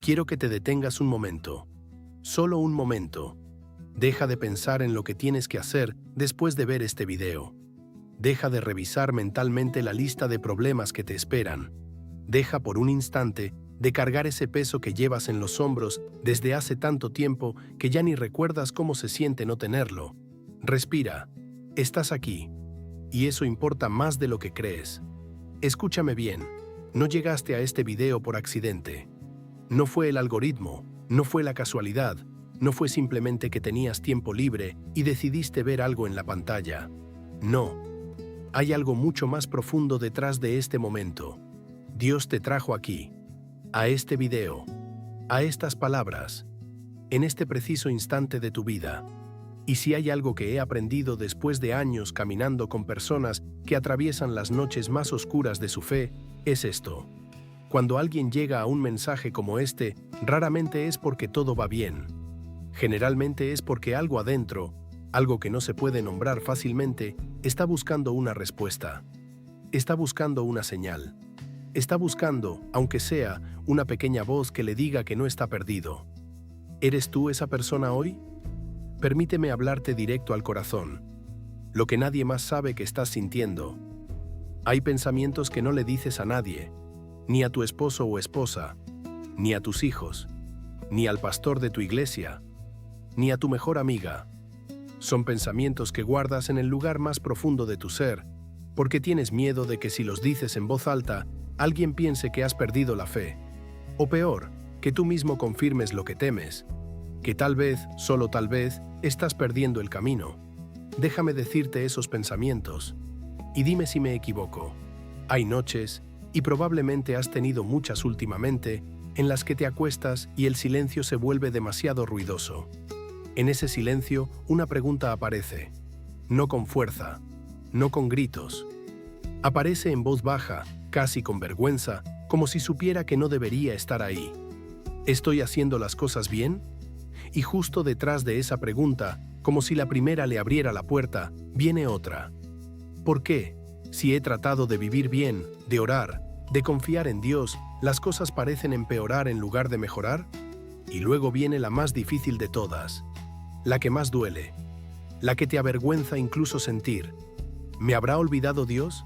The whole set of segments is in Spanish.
quiero que te detengas un momento. Solo un momento. Deja de pensar en lo que tienes que hacer después de ver este video. Deja de revisar mentalmente la lista de problemas que te esperan. Deja por un instante de cargar ese peso que llevas en los hombros desde hace tanto tiempo que ya ni recuerdas cómo se siente no tenerlo. Respira. Estás aquí. Y eso importa más de lo que crees. Escúchame bien. No llegaste a este video por accidente. No fue el algoritmo, no fue la casualidad, no fue simplemente que tenías tiempo libre y decidiste ver algo en la pantalla. No. Hay algo mucho más profundo detrás de este momento. Dios te trajo aquí, a este video, a estas palabras, en este preciso instante de tu vida. Y si hay algo que he aprendido después de años caminando con personas que atraviesan las noches más oscuras de su fe, es esto. Cuando alguien llega a un mensaje como este, raramente es porque todo va bien. Generalmente es porque algo adentro, algo que no se puede nombrar fácilmente, está buscando una respuesta. Está buscando una señal. Está buscando, aunque sea, una pequeña voz que le diga que no está perdido. ¿Eres tú esa persona hoy? Permíteme hablarte directo al corazón. Lo que nadie más sabe que estás sintiendo. Hay pensamientos que no le dices a nadie, ni a tu esposo o esposa, ni a tus hijos, ni al pastor de tu iglesia, ni a tu mejor amiga. Son pensamientos que guardas en el lugar más profundo de tu ser, porque tienes miedo de que si los dices en voz alta, alguien piense que has perdido la fe. O peor, que tú mismo confirmes lo que temes, que tal vez, solo tal vez, estás perdiendo el camino. Déjame decirte esos pensamientos, y dime si me equivoco. Hay noches, y probablemente has tenido muchas últimamente, en las que te acuestas y el silencio se vuelve demasiado ruidoso. En ese silencio, una pregunta aparece. No con fuerza, no con gritos. Aparece en voz baja, casi con vergüenza, como si supiera que no debería estar ahí. ¿Estoy haciendo las cosas bien? Y justo detrás de esa pregunta, como si la primera le abriera la puerta, viene otra. ¿Por qué? Si he tratado de vivir bien, de orar, de confiar en Dios, las cosas parecen empeorar en lugar de mejorar. Y luego viene la más difícil de todas, la que más duele, la que te avergüenza incluso sentir. ¿Me habrá olvidado Dios?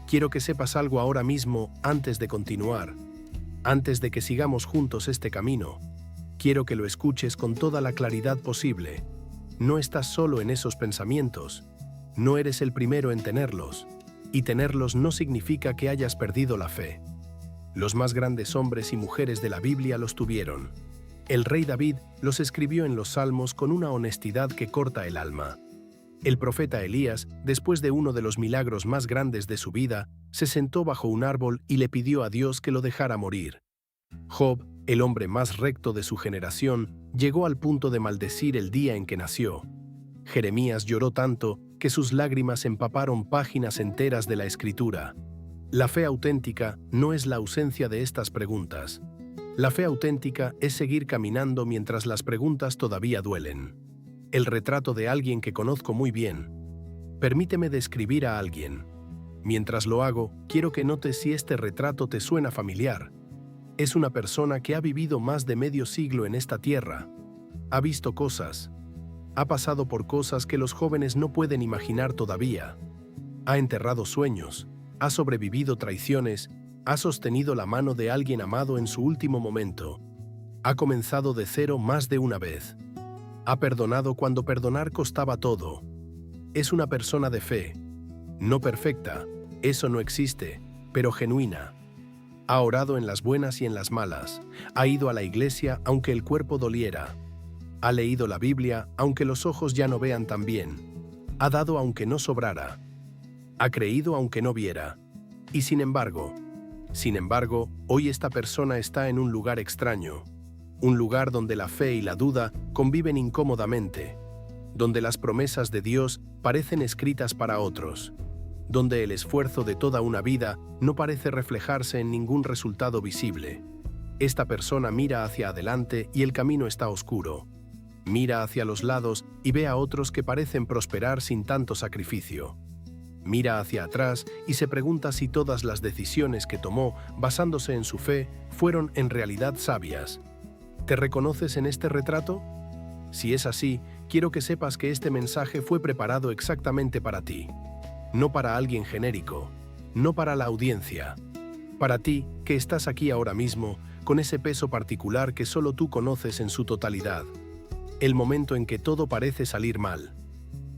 Quiero que sepas algo ahora mismo antes de continuar, antes de que sigamos juntos este camino. Quiero que lo escuches con toda la claridad posible. No estás solo en esos pensamientos, no eres el primero en tenerlos. Y tenerlos no significa que hayas perdido la fe. Los más grandes hombres y mujeres de la Biblia los tuvieron. El rey David los escribió en los Salmos con una honestidad que corta el alma. El profeta Elías, después de uno de los milagros más grandes de su vida, se sentó bajo un árbol y le pidió a Dios que lo dejara morir. Job, el hombre más recto de su generación, llegó al punto de maldecir el día en que nació. Jeremías lloró tanto que sus lágrimas empaparon páginas enteras de la Escritura. La fe auténtica no es la ausencia de estas preguntas. La fe auténtica es seguir caminando mientras las preguntas todavía duelen. El retrato de alguien que conozco muy bien. Permíteme describir a alguien. Mientras lo hago, quiero que notes si este retrato te suena familiar. Es una persona que ha vivido más de medio siglo en esta tierra. Ha visto cosas. Ha pasado por cosas que los jóvenes no pueden imaginar todavía. Ha enterrado sueños, ha sobrevivido traiciones, ha sostenido la mano de alguien amado en su último momento. Ha comenzado de cero más de una vez. Ha perdonado cuando perdonar costaba todo. Es una persona de fe. No perfecta, eso no existe, pero genuina. Ha orado en las buenas y en las malas. Ha ido a la iglesia aunque el cuerpo doliera. Ha leído la Biblia, aunque los ojos ya no vean tan bien. Ha dado aunque no sobrara. Ha creído aunque no viera. Y sin embargo, hoy esta persona está en un lugar extraño. Un lugar donde la fe y la duda conviven incómodamente. Donde las promesas de Dios parecen escritas para otros. Donde el esfuerzo de toda una vida no parece reflejarse en ningún resultado visible. Esta persona mira hacia adelante y el camino está oscuro. Mira hacia los lados y ve a otros que parecen prosperar sin tanto sacrificio. Mira hacia atrás y se pregunta si todas las decisiones que tomó basándose en su fe fueron en realidad sabias. ¿Te reconoces en este retrato? Si es así, quiero que sepas que este mensaje fue preparado exactamente para ti. No para alguien genérico, no para la audiencia. Para ti, que estás aquí ahora mismo, con ese peso particular que solo tú conoces en su totalidad. El momento en que todo parece salir mal.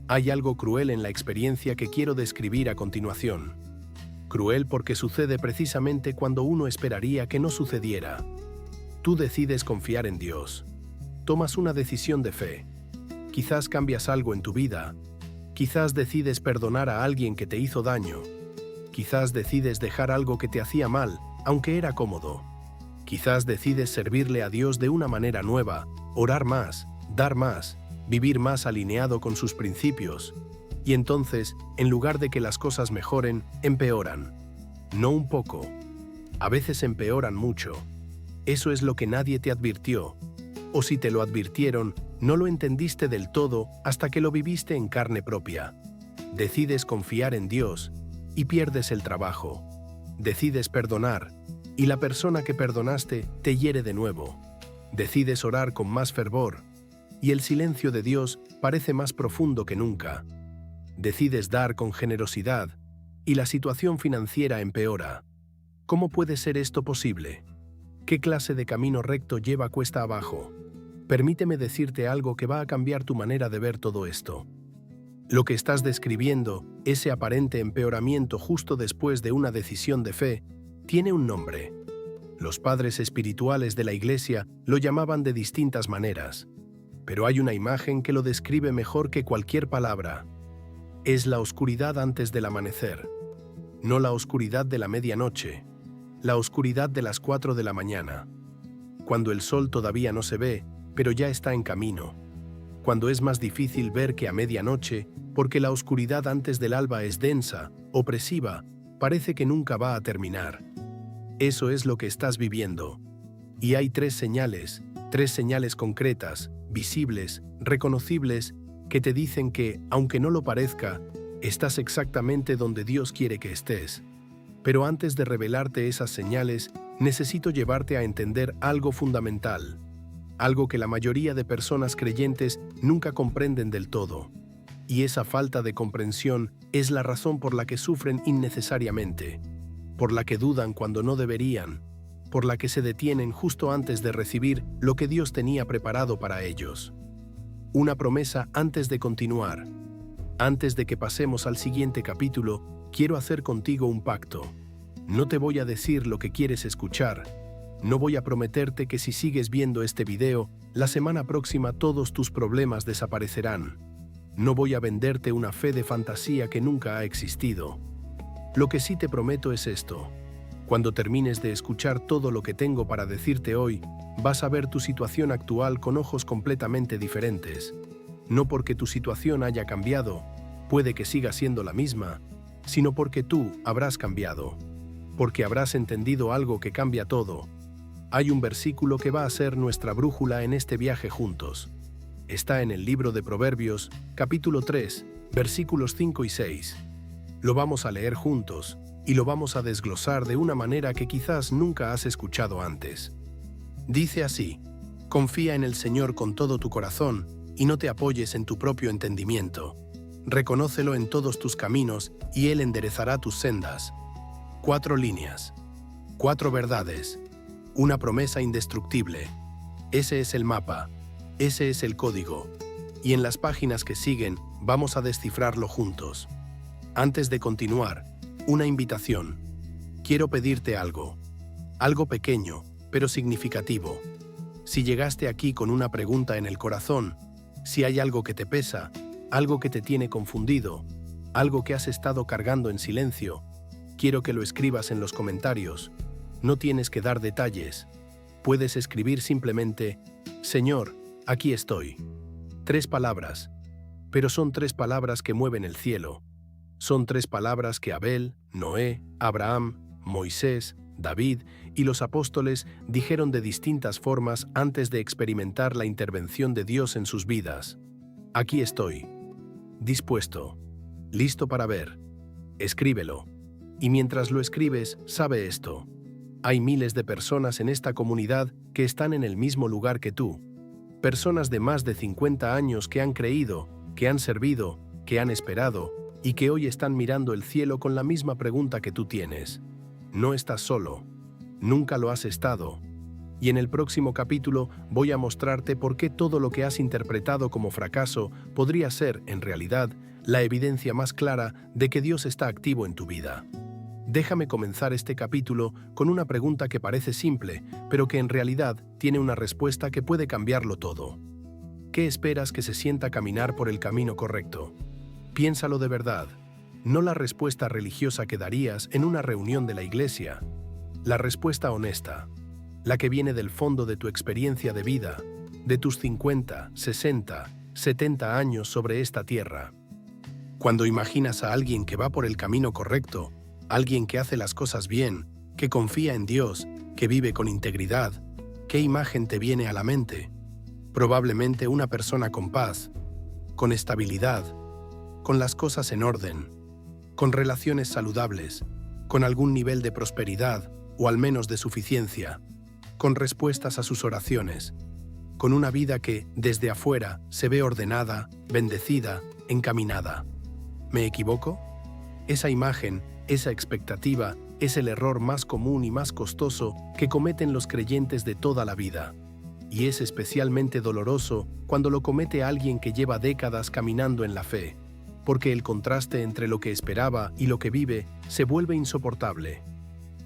Hay algo cruel en la experiencia que quiero describir a continuación. Cruel porque sucede precisamente cuando uno esperaría que no sucediera. Tú decides confiar en Dios. Tomas una decisión de fe. Quizás cambias algo en tu vida. Quizás decides perdonar a alguien que te hizo daño. Quizás decides dejar algo que te hacía mal, aunque era cómodo. Quizás decides servirle a Dios de una manera nueva, orar más, dar más, vivir más alineado con sus principios. Y entonces, en lugar de que las cosas mejoren, empeoran. No un poco. A veces empeoran mucho. Eso es lo que nadie te advirtió. O si te lo advirtieron, no lo entendiste del todo hasta que lo viviste en carne propia. Decides confiar en Dios y pierdes el trabajo. Decides perdonar y la persona que perdonaste te hiere de nuevo. Decides orar con más fervor y el silencio de Dios parece más profundo que nunca. Decides dar con generosidad y la situación financiera empeora. ¿Cómo puede ser esto posible? ¿Qué clase de camino recto lleva cuesta abajo? Permíteme decirte algo que va a cambiar tu manera de ver todo esto. Lo que estás describiendo, ese aparente empeoramiento justo después de una decisión de fe, tiene un nombre. Los padres espirituales de la Iglesia lo llamaban de distintas maneras, pero hay una imagen que lo describe mejor que cualquier palabra. Es la oscuridad antes del amanecer, no la oscuridad de la medianoche, la oscuridad de las 4 de la mañana, cuando el sol todavía no se ve, pero ya está en camino, cuando es más difícil ver que a medianoche, porque la oscuridad antes del alba es densa, opresiva, parece que nunca va a terminar. Eso es lo que estás viviendo. Y hay tres señales concretas, visibles, reconocibles, que te dicen que, aunque no lo parezca, estás exactamente donde Dios quiere que estés. Pero antes de revelarte esas señales, necesito llevarte a entender algo fundamental, algo que la mayoría de personas creyentes nunca comprenden del todo. Y esa falta de comprensión es la razón por la que sufren innecesariamente, por la que dudan cuando no deberían, por la que se detienen justo antes de recibir lo que Dios tenía preparado para ellos. Una promesa antes de continuar. Antes de que pasemos al siguiente capítulo, quiero hacer contigo un pacto. No te voy a decir lo que quieres escuchar. No voy a prometerte que si sigues viendo este video, la semana próxima todos tus problemas desaparecerán. No voy a venderte una fe de fantasía que nunca ha existido. Lo que sí te prometo es esto. Cuando termines de escuchar todo lo que tengo para decirte hoy, vas a ver tu situación actual con ojos completamente diferentes. No porque tu situación haya cambiado, puede que siga siendo la misma, sino porque tú habrás cambiado. Porque habrás entendido algo que cambia todo. Hay un versículo que va a ser nuestra brújula en este viaje juntos. Está en el libro de Proverbios, capítulo 3, versículos 5 y 6. Lo vamos a leer juntos y lo vamos a desglosar de una manera que quizás nunca has escuchado antes. Dice así: confía en el Señor con todo tu corazón y no te apoyes en tu propio entendimiento. Reconócelo en todos tus caminos y Él enderezará tus sendas. 4 líneas, 4 verdades, una promesa indestructible. Ese es el mapa, ese es el código. Y en las páginas que siguen vamos a descifrarlo juntos. Antes de continuar, una invitación. Quiero pedirte algo pequeño, pero significativo. Si llegaste aquí con una pregunta en el corazón, si hay algo que te pesa, algo que te tiene confundido, algo que has estado cargando en silencio, quiero que lo escribas en los comentarios. No tienes que dar detalles. Puedes escribir simplemente: Señor, aquí estoy. 3 palabras. Pero son 3 palabras que mueven el cielo. Son 3 palabras que Abel, Noé, Abraham, Moisés, David y los apóstoles dijeron de distintas formas antes de experimentar la intervención de Dios en sus vidas. Aquí estoy. Dispuesto. Listo para ver. Escríbelo. Y mientras lo escribes, sabe esto. Hay miles de personas en esta comunidad que están en el mismo lugar que tú. Personas de más de 50 años que han creído, que han servido, que han esperado y que hoy están mirando el cielo con la misma pregunta que tú tienes. No estás solo. Nunca lo has estado. Y en el próximo capítulo voy a mostrarte por qué todo lo que has interpretado como fracaso podría ser, en realidad, la evidencia más clara de que Dios está activo en tu vida. Déjame comenzar este capítulo con una pregunta que parece simple, pero que en realidad tiene una respuesta que puede cambiarlo todo. ¿Qué esperas que se sienta caminar por el camino correcto? Piénsalo de verdad, no la respuesta religiosa que darías en una reunión de la iglesia. La respuesta honesta, la que viene del fondo de tu experiencia de vida, de tus 50, 60, 70 años sobre esta tierra. Cuando imaginas a alguien que va por el camino correcto, alguien que hace las cosas bien, que confía en Dios, que vive con integridad, ¿qué imagen te viene a la mente? Probablemente una persona con paz, con estabilidad, con las cosas en orden, con relaciones saludables, con algún nivel de prosperidad o al menos de suficiencia, con respuestas a sus oraciones, con una vida que, desde afuera, se ve ordenada, bendecida, encaminada. ¿Me equivoco? Esa imagen, esa expectativa, es el error más común y más costoso que cometen los creyentes de toda la vida. Y es especialmente doloroso cuando lo comete alguien que lleva décadas caminando en la fe, porque el contraste entre lo que esperaba y lo que vive se vuelve insoportable.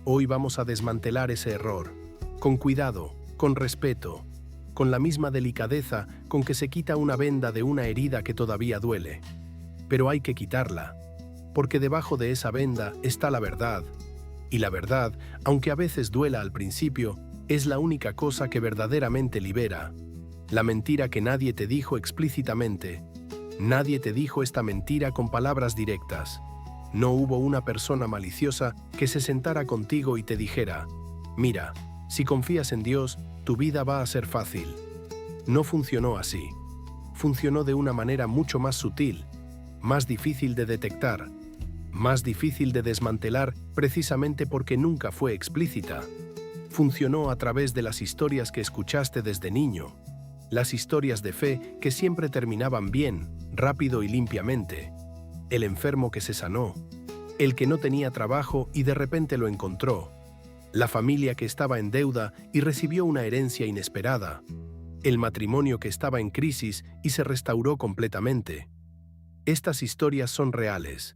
Hoy vamos a desmantelar ese error, con cuidado, con respeto, con la misma delicadeza con que se quita una venda de una herida que todavía duele. Pero hay que quitarla, porque debajo de esa venda está la verdad, y la verdad, aunque a veces duela al principio, es la única cosa que verdaderamente libera. La mentira que nadie te dijo explícitamente. Nadie te dijo esta mentira con palabras directas. No hubo una persona maliciosa que se sentara contigo y te dijera: mira, si confías en Dios, tu vida va a ser fácil. No funcionó así. Funcionó de una manera mucho más sutil, más difícil de detectar, más difícil de desmantelar precisamente porque nunca fue explícita. Funcionó a través de las historias que escuchaste desde niño, las historias de fe que siempre terminaban bien, rápido y limpiamente. El enfermo que se sanó, el que no tenía trabajo y de repente lo encontró, la familia que estaba en deuda y recibió una herencia inesperada, el matrimonio que estaba en crisis y se restauró completamente. Estas historias son reales.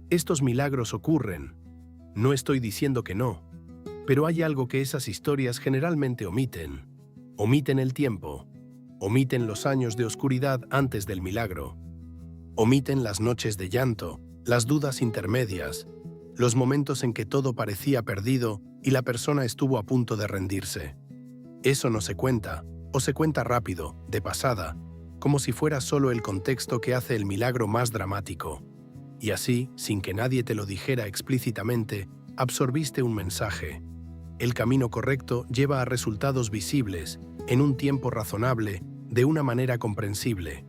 Estos milagros ocurren. No estoy diciendo que no, pero hay algo que esas historias generalmente omiten. Omiten el tiempo. Omiten los años de oscuridad antes del milagro. Omiten las noches de llanto, las dudas intermedias, los momentos en que todo parecía perdido y la persona estuvo a punto de rendirse. Eso no se cuenta, o se cuenta rápido, de pasada, como si fuera solo el contexto que hace el milagro más dramático. Y así, sin que nadie te lo dijera explícitamente, absorbiste un mensaje. El camino correcto lleva a resultados visibles, en un tiempo razonable, de una manera comprensible.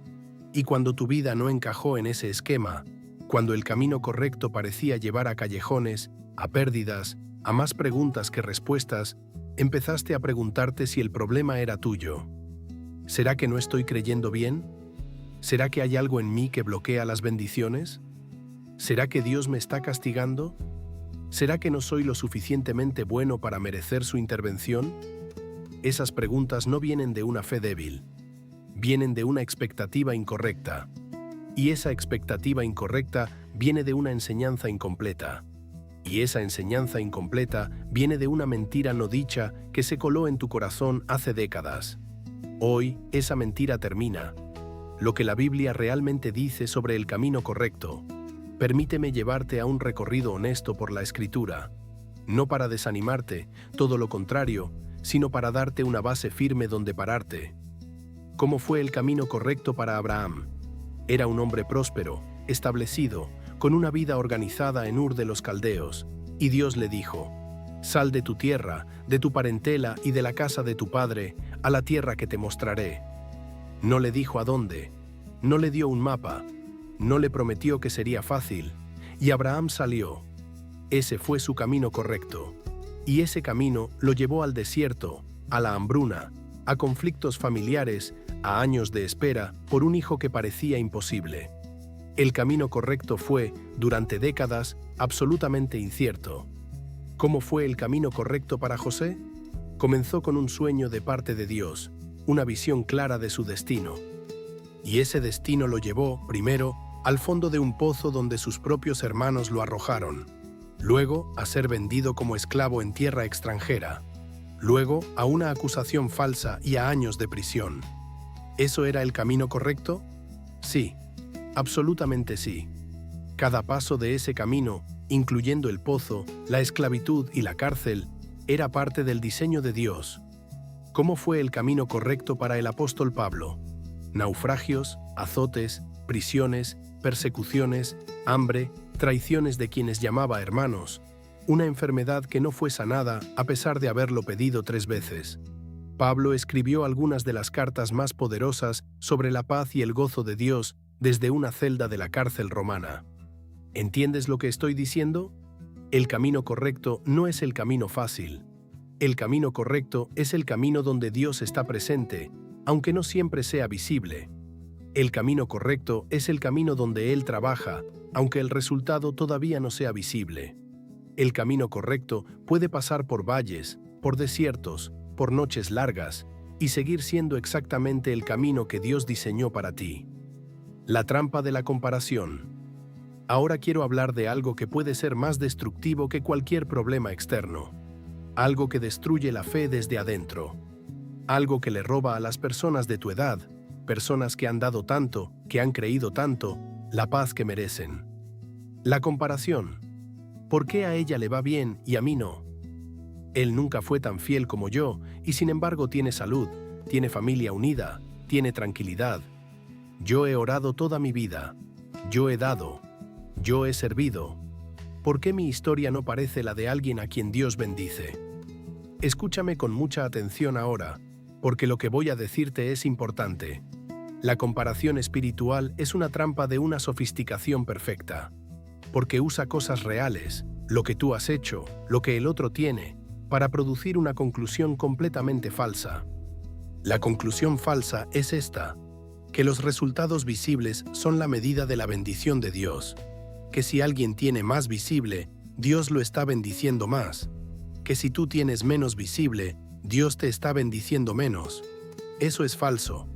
Y cuando tu vida no encajó en ese esquema, cuando el camino correcto parecía llevar a callejones, a pérdidas, a más preguntas que respuestas, empezaste a preguntarte si el problema era tuyo. ¿Será que no estoy creyendo bien? ¿Será que hay algo en mí que bloquea las bendiciones? ¿Será que Dios me está castigando? ¿Será que no soy lo suficientemente bueno para merecer su intervención? Esas preguntas no vienen de una fe débil, vienen de una expectativa incorrecta. Y esa expectativa incorrecta viene de una enseñanza incompleta. Y esa enseñanza incompleta viene de una mentira no dicha que se coló en tu corazón hace décadas. Hoy, esa mentira termina. Lo que la Biblia realmente dice sobre el camino correcto. Permíteme llevarte a un recorrido honesto por la Escritura. No para desanimarte, todo lo contrario, sino para darte una base firme donde pararte. ¿Cómo fue el camino correcto para Abraham? Era un hombre próspero, establecido, con una vida organizada en Ur de los Caldeos, y Dios le dijo: «Sal de tu tierra, de tu parentela y de la casa de tu padre, a la tierra que te mostraré». No le dijo a dónde, no le dio un mapa, no le prometió que sería fácil, Y Abraham salió. Ese fue su camino correcto. Y ese camino lo llevó al desierto, a la hambruna, a conflictos familiares, a años de espera por un hijo que parecía imposible. El camino correcto fue, durante décadas, absolutamente incierto. ¿Cómo fue el camino correcto para José? Comenzó con un sueño de parte de Dios, una visión clara de su destino. Y ese destino lo llevó, primero, al fondo de un pozo donde sus propios hermanos lo arrojaron. Luego, a ser vendido como esclavo en tierra extranjera. Luego, a una acusación falsa y a años de prisión. ¿Eso era el camino correcto? Sí, absolutamente sí. Cada paso de ese camino, incluyendo el pozo, la esclavitud y la cárcel, era parte del diseño de Dios. ¿Cómo fue el camino correcto para el apóstol Pablo? Naufragios, azotes, prisiones, persecuciones, hambre, traiciones de quienes llamaba hermanos, una enfermedad que no fue sanada a pesar de haberlo pedido 3 veces. Pablo escribió algunas de las cartas más poderosas sobre la paz y el gozo de Dios desde una celda de la cárcel romana. ¿Entiendes lo que estoy diciendo? El camino correcto no es el camino fácil. El camino correcto es el camino donde Dios está presente, aunque no siempre sea visible. El camino correcto es el camino donde Él trabaja, aunque el resultado todavía no sea visible. El camino correcto puede pasar por valles, por desiertos, por noches largas, y seguir siendo exactamente el camino que Dios diseñó para ti. La trampa de la comparación. Ahora quiero hablar de algo que puede ser más destructivo que cualquier problema externo. Algo que destruye la fe desde adentro. Algo que le roba a las personas de tu edad, personas que han dado tanto, que han creído tanto, la paz que merecen. La comparación. ¿Por qué a ella le va bien y a mí no? Él nunca fue tan fiel como yo y sin embargo tiene salud, tiene familia unida, tiene tranquilidad. Yo he orado toda mi vida. Yo he dado. Yo he servido. ¿Por qué mi historia no parece la de alguien a quien Dios bendice? Escúchame con mucha atención ahora, porque lo que voy a decirte es importante. La comparación espiritual es una trampa de una sofisticación perfecta, porque usa cosas reales, lo que tú has hecho, lo que el otro tiene, para producir una conclusión completamente falsa. La conclusión falsa es esta, que los resultados visibles son la medida de la bendición de Dios, que si alguien tiene más visible, Dios lo está bendiciendo más, que si tú tienes menos visible, Dios te está bendiciendo menos. Eso es falso,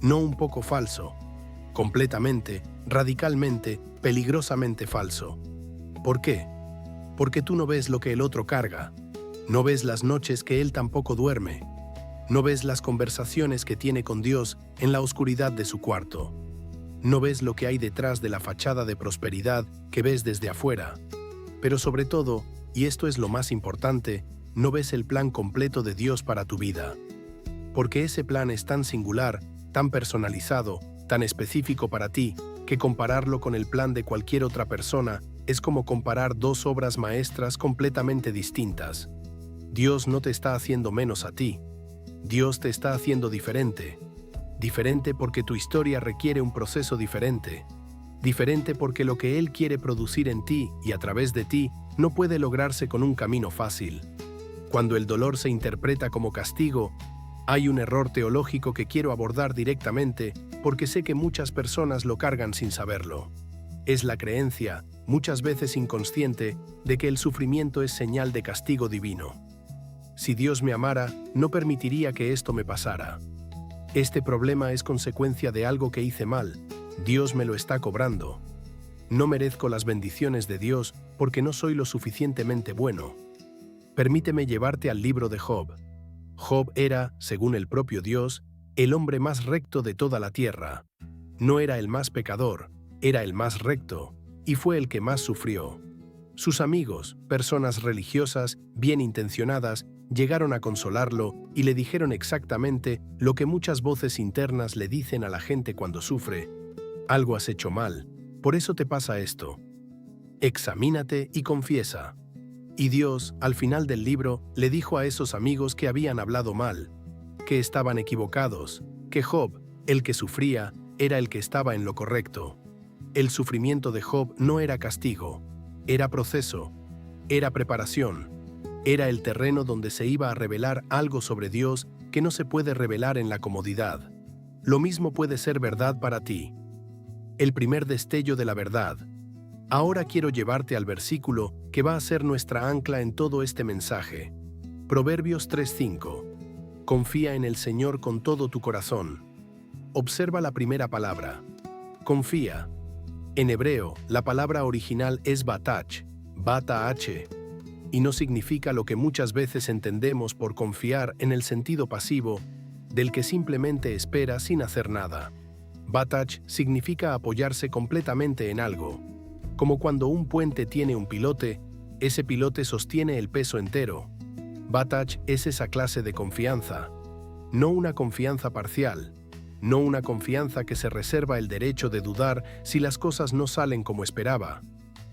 no un poco falso, completamente, radicalmente, peligrosamente falso. ¿Por qué? Porque tú no ves lo que el otro carga, no ves las noches que él tampoco duerme, no ves las conversaciones que tiene con Dios en la oscuridad de su cuarto, no ves lo que hay detrás de la fachada de prosperidad que ves desde afuera, pero sobre todo, y esto es lo más importante, no ves el plan completo de Dios para tu vida. Porque ese plan es tan singular, tan personalizado, tan específico para ti, que compararlo con el plan de cualquier otra persona es como comparar 2 obras maestras completamente distintas. Dios no te está haciendo menos a ti. Dios te está haciendo diferente. Diferente porque tu historia requiere un proceso diferente. Diferente porque lo que Él quiere producir en ti y a través de ti no puede lograrse con un camino fácil. Cuando el dolor se interpreta como castigo, hay un error teológico que quiero abordar directamente porque sé que muchas personas lo cargan sin saberlo. Es la creencia, muchas veces inconsciente, de que el sufrimiento es señal de castigo divino. Si Dios me amara, no permitiría que esto me pasara. Este problema es consecuencia de algo que hice mal. Dios me lo está cobrando. No merezco las bendiciones de Dios porque no soy lo suficientemente bueno. Permíteme llevarte al libro de Job. Job era, según el propio Dios, el hombre más recto de toda la tierra. No era el más pecador, era el más recto, y fue el que más sufrió. Sus amigos, personas religiosas, bien intencionadas, llegaron a consolarlo y le dijeron exactamente lo que muchas voces internas le dicen a la gente cuando sufre. Algo has hecho mal, por eso te pasa esto. Examínate y confiesa. Y Dios, al final del libro, le dijo a esos amigos que habían hablado mal, que estaban equivocados, que Job, el que sufría, era el que estaba en lo correcto. El sufrimiento de Job no era castigo, Era proceso, era preparación, era el terreno donde se iba a revelar algo sobre Dios que no se puede revelar en la comodidad. Lo mismo puede ser verdad para ti. El primer destello de la verdad. Ahora quiero llevarte al versículo que va a ser nuestra ancla en todo este mensaje. Proverbios 3:5. Confía en el Señor con todo tu corazón. Observa la primera palabra. Confía. En hebreo, la palabra original es batach, batach, y no significa lo que muchas veces entendemos por confiar en el sentido pasivo, del que simplemente espera sin hacer nada. Batach significa apoyarse completamente en algo. Como cuando un puente tiene un pilote, ese pilote sostiene el peso entero. Batach es esa clase de confianza, no una confianza parcial, no una confianza que se reserva el derecho de dudar si las cosas no salen como esperaba.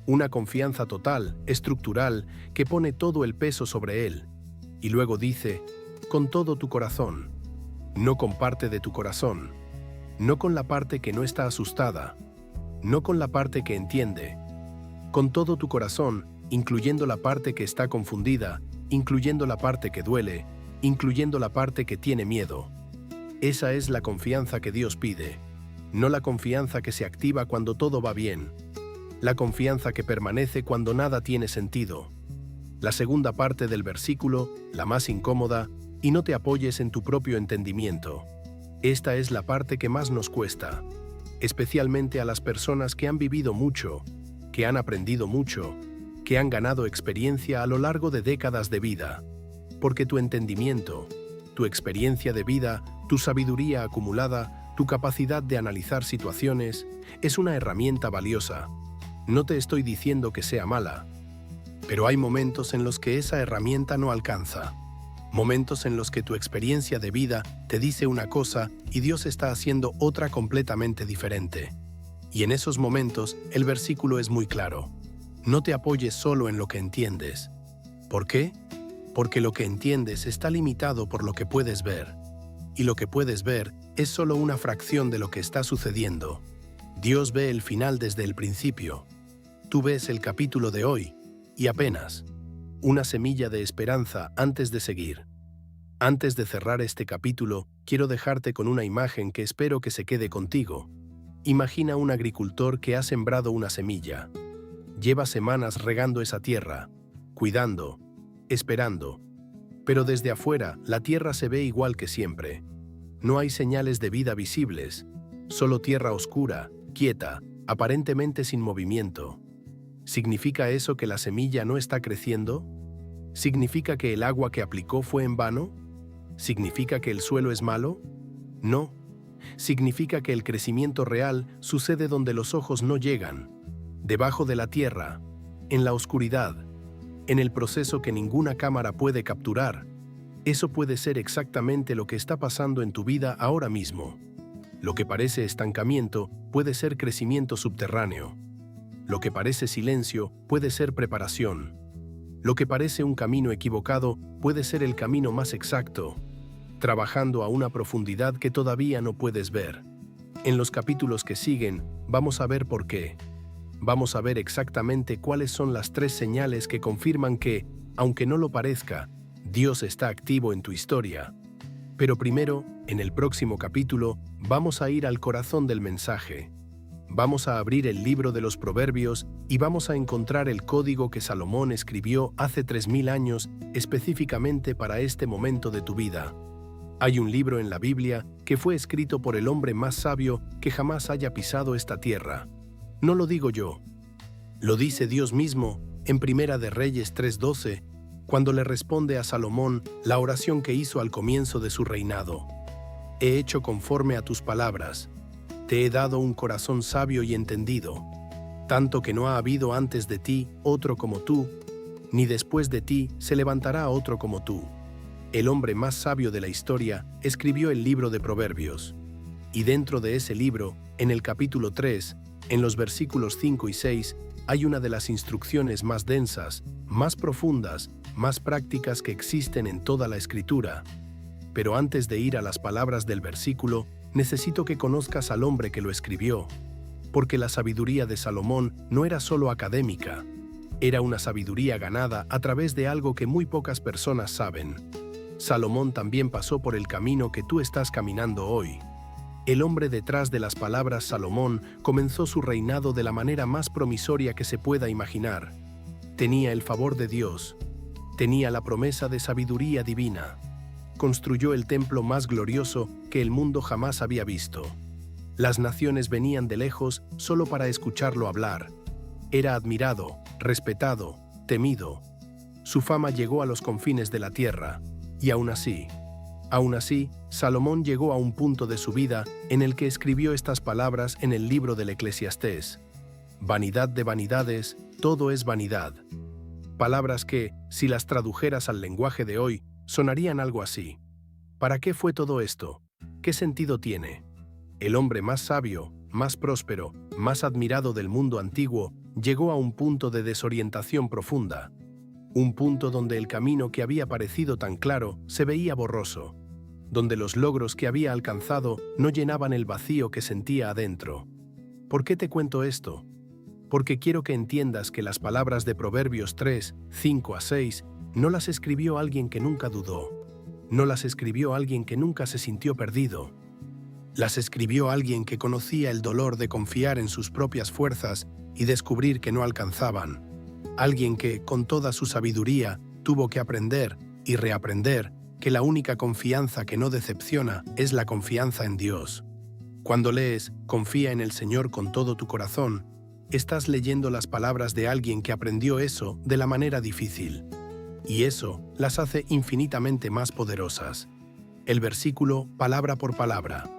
Una confianza total, estructural, que pone todo el peso sobre él. Y luego dice, con todo tu corazón, no con parte de tu corazón, no con la parte que no está asustada, no con la parte que entiende, con todo tu corazón, incluyendo la parte que está confundida, incluyendo la parte que duele, incluyendo la parte que tiene miedo. Esa es la confianza que Dios pide, no la confianza que se activa cuando todo va bien, la confianza que permanece cuando nada tiene sentido. La segunda parte del versículo, la más incómoda, y no te apoyes en tu propio entendimiento. Esta es la parte que más nos cuesta, especialmente a las personas que han vivido mucho, que han aprendido mucho, que han ganado experiencia a lo largo de décadas de vida. Porque tu entendimiento, tu experiencia de vida, tu sabiduría acumulada, tu capacidad de analizar situaciones, es una herramienta valiosa. No te estoy diciendo que sea mala, pero hay momentos en los que esa herramienta no alcanza. Momentos en los que tu experiencia de vida te dice una cosa y Dios está haciendo otra completamente diferente. Y en esos momentos, el versículo es muy claro. No te apoyes solo en lo que entiendes. ¿Por qué? Porque lo que entiendes está limitado por lo que puedes ver. Y lo que puedes ver es solo una fracción de lo que está sucediendo. Dios ve el final desde el principio. Tú ves el capítulo de hoy, y apenas una semilla de esperanza antes de seguir. Antes de cerrar este capítulo, quiero dejarte con una imagen que espero que se quede contigo. Imagina un agricultor que ha sembrado una semilla. Lleva semanas regando esa tierra, cuidando, esperando. Pero desde afuera, la tierra se ve igual que siempre. No hay señales de vida visibles, solo tierra oscura, quieta, aparentemente sin movimiento. ¿Significa eso que la semilla no está creciendo? ¿Significa que el agua que aplicó fue en vano? ¿Significa que el suelo es malo? No. Significa que el crecimiento real sucede donde los ojos no llegan, debajo de la tierra, en la oscuridad, en el proceso que ninguna cámara puede capturar. Eso puede ser exactamente lo que está pasando en tu vida ahora mismo. Lo que parece estancamiento puede ser crecimiento subterráneo. Lo que parece silencio puede ser preparación. Lo que parece un camino equivocado puede ser el camino más exacto, trabajando a una profundidad que todavía no puedes ver. En los capítulos que siguen, vamos a ver por qué. Vamos a ver exactamente cuáles son las 3 señales que confirman que, aunque no lo parezca, Dios está activo en tu historia. Pero primero, en el próximo capítulo, vamos a ir al corazón del mensaje. Vamos a abrir el libro de los Proverbios y vamos a encontrar el código que Salomón escribió hace 3000 años específicamente para este momento de tu vida. Hay un libro en la Biblia que fue escrito por el hombre más sabio que jamás haya pisado esta tierra. No lo digo yo. Lo dice Dios mismo en Primera de Reyes 3:12, cuando le responde a Salomón la oración que hizo al comienzo de su reinado. He hecho conforme a tus palabras. Te he dado un corazón sabio y entendido, tanto que no ha habido antes de ti otro como tú, ni después de ti se levantará otro como tú. El hombre más sabio de la historia escribió el libro de Proverbios. Y dentro de ese libro, en el capítulo 3, en los versículos 5 y 6, hay una de las instrucciones más densas, más profundas, más prácticas que existen en toda la Escritura. Pero antes de ir a las palabras del versículo, necesito que conozcas al hombre que lo escribió, porque la sabiduría de Salomón no era solo académica, Era una sabiduría ganada a través de algo que muy pocas personas saben. Salomón también pasó por el camino que tú estás caminando hoy. El hombre detrás de las palabras Salomón comenzó su reinado de la manera más promisoria que se pueda imaginar. Tenía el favor de Dios. Tenía la promesa de sabiduría divina. Construyó el templo más glorioso que el mundo jamás había visto. Las naciones venían de lejos solo para escucharlo hablar. Era admirado, respetado, temido. Su fama llegó a los confines de la tierra. Y aún así, Salomón llegó a un punto de su vida en el que escribió estas palabras en el libro del Eclesiastés. Vanidad de vanidades, todo es vanidad. Palabras que, si las tradujeras al lenguaje de hoy, sonarían algo así. ¿Para qué fue todo esto? ¿Qué sentido tiene? El hombre más sabio, más próspero, más admirado del mundo antiguo, llegó a un punto de desorientación profunda. Un punto donde el camino que había parecido tan claro se veía borroso, donde los logros que había alcanzado no llenaban el vacío que sentía adentro. ¿Por qué te cuento esto? Porque quiero que entiendas que las palabras de Proverbios 3, 5 a 6 no las escribió alguien que nunca dudó. No las escribió alguien que nunca se sintió perdido. Las escribió alguien que conocía el dolor de confiar en sus propias fuerzas y descubrir que no alcanzaban. Alguien que, con toda su sabiduría, tuvo que aprender y reaprender que la única confianza que no decepciona es la confianza en Dios. Cuando lees «Confía en el Señor con todo tu corazón», estás leyendo las palabras de alguien que aprendió eso de la manera difícil. Y eso las hace infinitamente más poderosas. El versículo, palabra por palabra.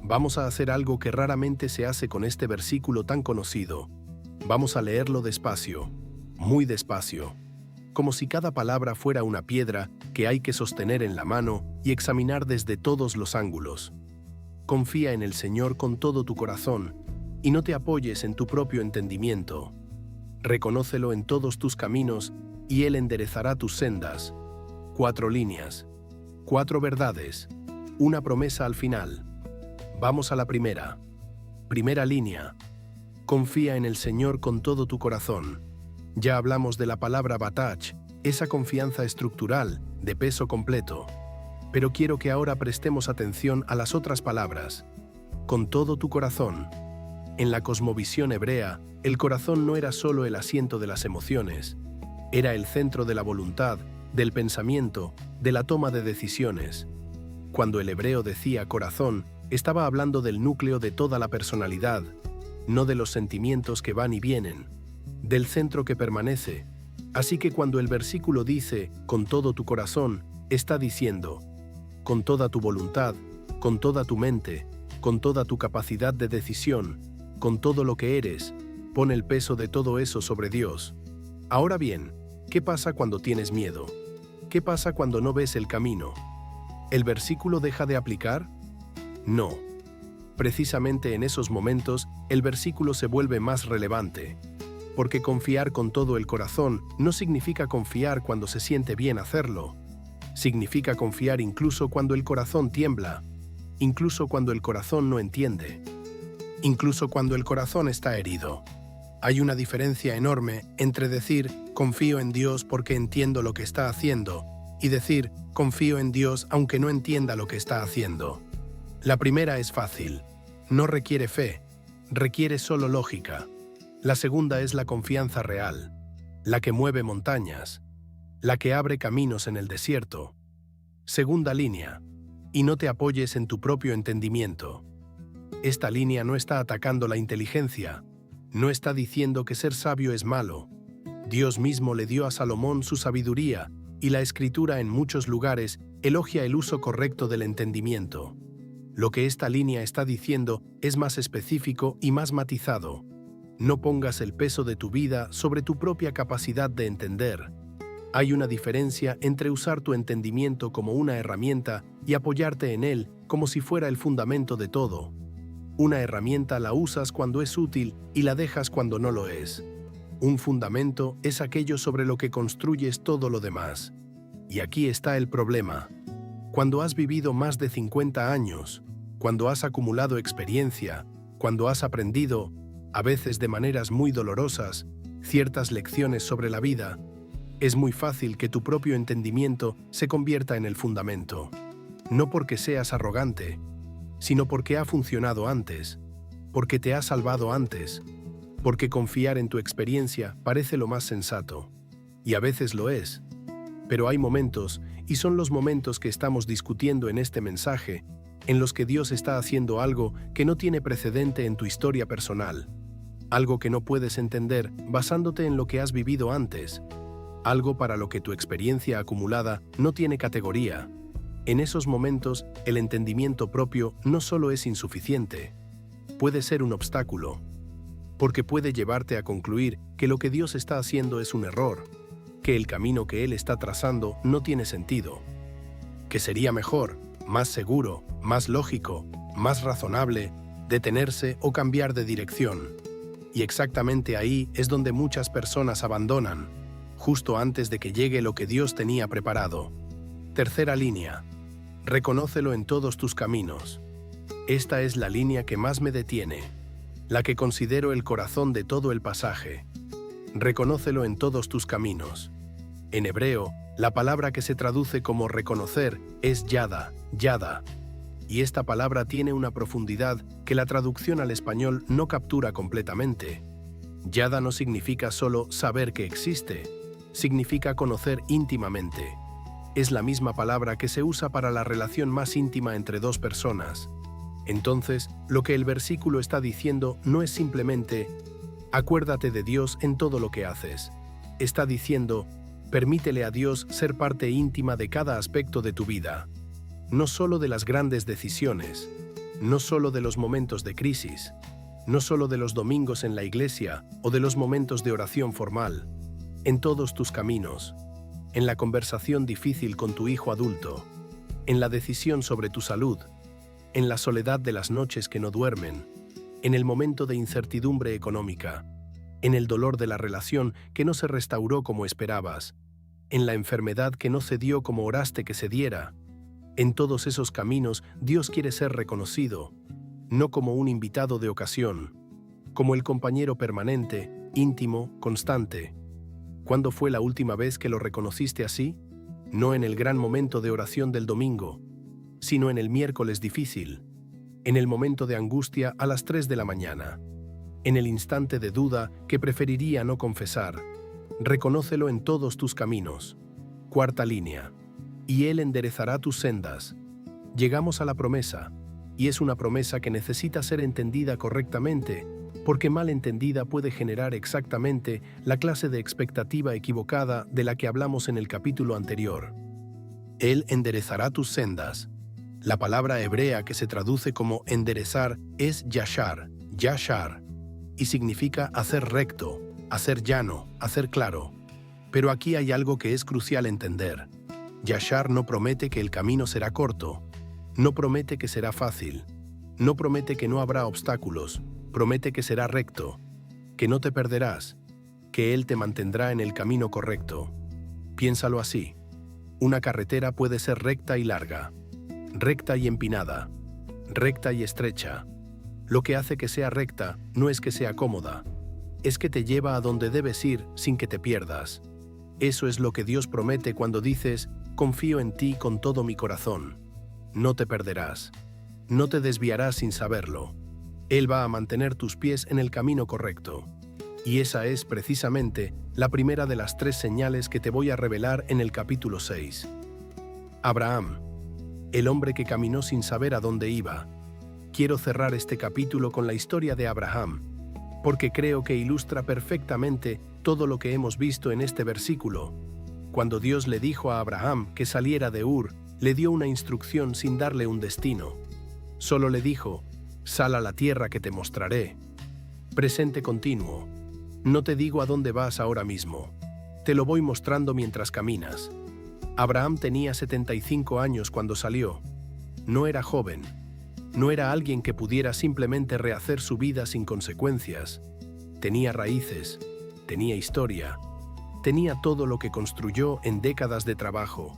Vamos a hacer algo que raramente se hace con este versículo tan conocido. Vamos a leerlo despacio, muy despacio, como si cada palabra fuera una piedra que hay que sostener en la mano y examinar desde todos los ángulos. Confía en el Señor con todo tu corazón y no te apoyes en tu propio entendimiento. Reconócelo en todos tus caminos y Él enderezará tus sendas. 4 líneas, 4 verdades, una promesa al final. Vamos a la primera. Primera línea. Confía en el Señor con todo tu corazón. Ya hablamos de la palabra batach, esa confianza estructural, de peso completo. Pero quiero que ahora prestemos atención a las otras palabras. Con todo tu corazón. En la cosmovisión hebrea, el corazón no era solo el asiento de las emociones. Era el centro de la voluntad, del pensamiento, de la toma de decisiones. Cuando el hebreo decía corazón, estaba hablando del núcleo de toda la personalidad, no de los sentimientos que van y vienen, del centro que permanece. Así que cuando el versículo dice, con todo tu corazón, está diciendo, con toda tu voluntad, con toda tu mente, con toda tu capacidad de decisión, con todo lo que eres, pon el peso de todo eso sobre Dios. Ahora bien, ¿qué pasa cuando tienes miedo? ¿Qué pasa cuando no ves el camino? ¿El versículo deja de aplicar? No. Precisamente en esos momentos, el versículo se vuelve más relevante. Porque confiar con todo el corazón no significa confiar cuando se siente bien hacerlo. Significa confiar incluso cuando el corazón tiembla, incluso cuando el corazón no entiende, incluso cuando el corazón está herido. Hay una diferencia enorme entre decir confío en Dios porque entiendo lo que está haciendo y decir confío en Dios aunque no entienda lo que está haciendo. La primera es fácil, no requiere fe, requiere solo lógica. La segunda es la confianza real, la que mueve montañas, la que abre caminos en el desierto. Segunda línea, y no te apoyes en tu propio entendimiento. Esta línea no está atacando la inteligencia, no está diciendo que ser sabio es malo. Dios mismo le dio a Salomón su sabiduría y la Escritura en muchos lugares elogia el uso correcto del entendimiento. Lo que esta línea está diciendo es más específico y más matizado. No pongas el peso de tu vida sobre tu propia capacidad de entender. Hay una diferencia entre usar tu entendimiento como una herramienta y apoyarte en él como si fuera el fundamento de todo. Una herramienta la usas cuando es útil y la dejas cuando no lo es. Un fundamento es aquello sobre lo que construyes todo lo demás. Y aquí está el problema. Cuando has vivido más de 50 años, cuando has acumulado experiencia, cuando has aprendido, a veces de maneras muy dolorosas, ciertas lecciones sobre la vida, es muy fácil que tu propio entendimiento se convierta en el fundamento. No porque seas arrogante, sino porque ha funcionado antes, porque te ha salvado antes, porque confiar en tu experiencia parece lo más sensato. Y a veces lo es. Pero hay momentos, y son los momentos que estamos discutiendo en este mensaje, en los que Dios está haciendo algo que no tiene precedente en tu historia personal. Algo que no puedes entender basándote en lo que has vivido antes. Algo para lo que tu experiencia acumulada no tiene categoría. En esos momentos, el entendimiento propio no solo es insuficiente, puede ser un obstáculo, porque puede llevarte a concluir que lo que Dios está haciendo es un error, que el camino que Él está trazando no tiene sentido, que sería mejor, más seguro, más lógico, más razonable, detenerse o cambiar de dirección. Y exactamente ahí es donde muchas personas abandonan, justo antes de que llegue lo que Dios tenía preparado. Tercera línea. Reconócelo en todos tus caminos. Esta es la línea que más me detiene, la que considero el corazón de todo el pasaje. Reconócelo en todos tus caminos. En hebreo, la palabra que se traduce como reconocer es yada, yada. Y esta palabra tiene una profundidad que la traducción al español no captura completamente. Yada no significa solo saber que existe, significa conocer íntimamente. Es la misma palabra que se usa para la relación más íntima entre dos personas. Entonces, lo que el versículo está diciendo no es simplemente acuérdate de Dios en todo lo que haces. Está diciendo, permítele a Dios ser parte íntima de cada aspecto de tu vida. No solo de las grandes decisiones, no solo de los momentos de crisis, no solo de los domingos en la iglesia o de los momentos de oración formal. En todos tus caminos, en la conversación difícil con tu hijo adulto, en la decisión sobre tu salud, en la soledad de las noches que no duermen, en el momento de incertidumbre económica, en el dolor de la relación que no se restauró como esperabas, en la enfermedad que no cedió como oraste que se diera. En todos esos caminos Dios quiere ser reconocido, no como un invitado de ocasión, como el compañero permanente, íntimo, constante. ¿Cuándo fue la última vez que lo reconociste así? No en el gran momento de oración del domingo, sino en el miércoles difícil, en el momento de angustia a las 3 de la mañana, en el instante de duda que preferiría no confesar. Reconócelo en todos tus caminos. Cuarta línea. Y Él enderezará tus sendas. Llegamos a la promesa, y es una promesa que necesita ser entendida correctamente, porque mal entendida puede generar exactamente la clase de expectativa equivocada de la que hablamos en el capítulo anterior. Él enderezará tus sendas. La palabra hebrea que se traduce como enderezar es yashar, yashar, y significa hacer recto, hacer llano, hacer claro. Pero aquí hay algo que es crucial entender. Yashar no promete que el camino será corto, no promete que será fácil, no promete que no habrá obstáculos, promete que será recto, que no te perderás, que Él te mantendrá en el camino correcto. Piénsalo así. Una carretera puede ser recta y larga, recta y empinada, recta y estrecha. Lo que hace que sea recta no es que sea cómoda, es que te lleva a donde debes ir sin que te pierdas. Eso es lo que Dios promete cuando dices, confío en ti con todo mi corazón. No te perderás, no te desviarás sin saberlo. Él va a mantener tus pies en el camino correcto. Y esa es precisamente la primera de las 3 señales que te voy a revelar en el capítulo 6. Abraham, el hombre que caminó sin saber a dónde iba. Quiero cerrar este capítulo con la historia de Abraham, porque creo que ilustra perfectamente todo lo que hemos visto en este versículo. Cuando Dios le dijo a Abraham que saliera de Ur, le dio una instrucción sin darle un destino. Solo le dijo, sal a la tierra que te mostraré. Presente continuo. No te digo a dónde vas ahora mismo. Te lo voy mostrando mientras caminas. Abraham tenía 75 años cuando salió. No era joven. No era alguien que pudiera simplemente rehacer su vida sin consecuencias. Tenía raíces, tenía historia, tenía todo lo que construyó en décadas de trabajo,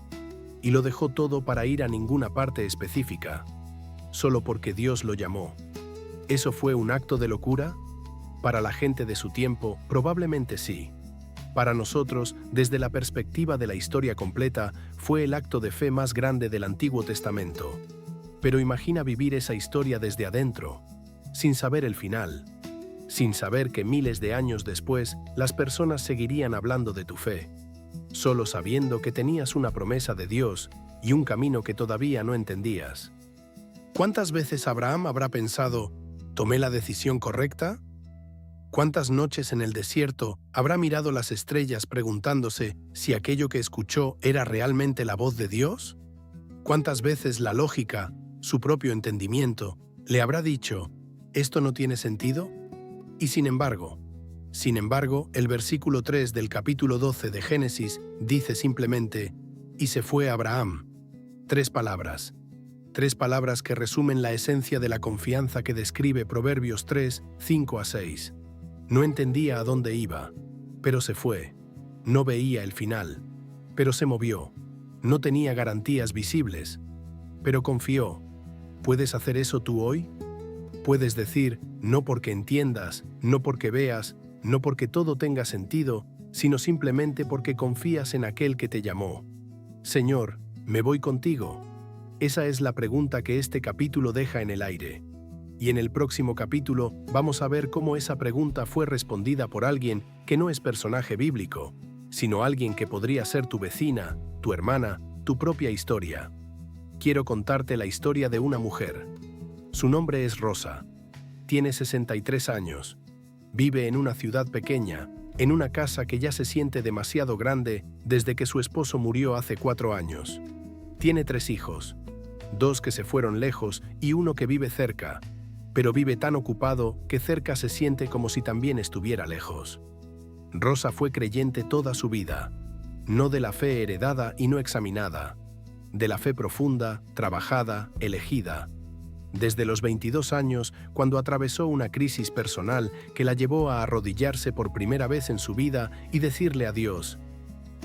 y lo dejó todo para ir a ninguna parte específica, solo porque Dios lo llamó. ¿Eso fue un acto de locura? Para la gente de su tiempo, probablemente sí. Para nosotros, desde la perspectiva de la historia completa, fue el acto de fe más grande del Antiguo Testamento. Pero imagina vivir esa historia desde adentro, sin saber el final, sin saber que miles de años después las personas seguirían hablando de tu fe, solo sabiendo que tenías una promesa de Dios y un camino que todavía no entendías. ¿Cuántas veces Abraham habrá pensado, ¿tomé la decisión correcta? ¿Cuántas noches en el desierto habrá mirado las estrellas preguntándose si aquello que escuchó era realmente la voz de Dios? ¿Cuántas veces la lógica, su propio entendimiento, le habrá dicho, ¿esto no tiene sentido? Y sin embargo, el versículo 3 del capítulo 12 de Génesis dice simplemente, y se fue Abraham. Tres palabras que resumen la esencia de la confianza que describe Proverbios 3, 5-6. No entendía a dónde iba, pero se fue. No veía el final, pero se movió. No tenía garantías visibles, pero confió. ¿Puedes hacer eso tú hoy? Puedes decir, no porque entiendas, no porque veas, no porque todo tenga sentido, sino simplemente porque confías en aquel que te llamó. Señor, ¿me voy contigo? Esa es la pregunta que este capítulo deja en el aire. Y en el próximo capítulo vamos a ver cómo esa pregunta fue respondida por alguien que no es personaje bíblico, sino alguien que podría ser tu vecina, tu hermana, tu propia historia. Quiero contarte la historia de una mujer. Su nombre es Rosa. Tiene 63 años. Vive en una ciudad pequeña, en una casa que ya se siente demasiado grande desde que su esposo murió hace 4 años. Tiene 3 hijos, 2 que se fueron lejos y uno que vive cerca, pero vive tan ocupado que cerca se siente como si también estuviera lejos. Rosa fue creyente toda su vida, no de la fe heredada y no examinada, de la fe profunda, trabajada, elegida. Desde los 22 años, cuando atravesó una crisis personal que la llevó a arrodillarse por primera vez en su vida y decirle a Dios,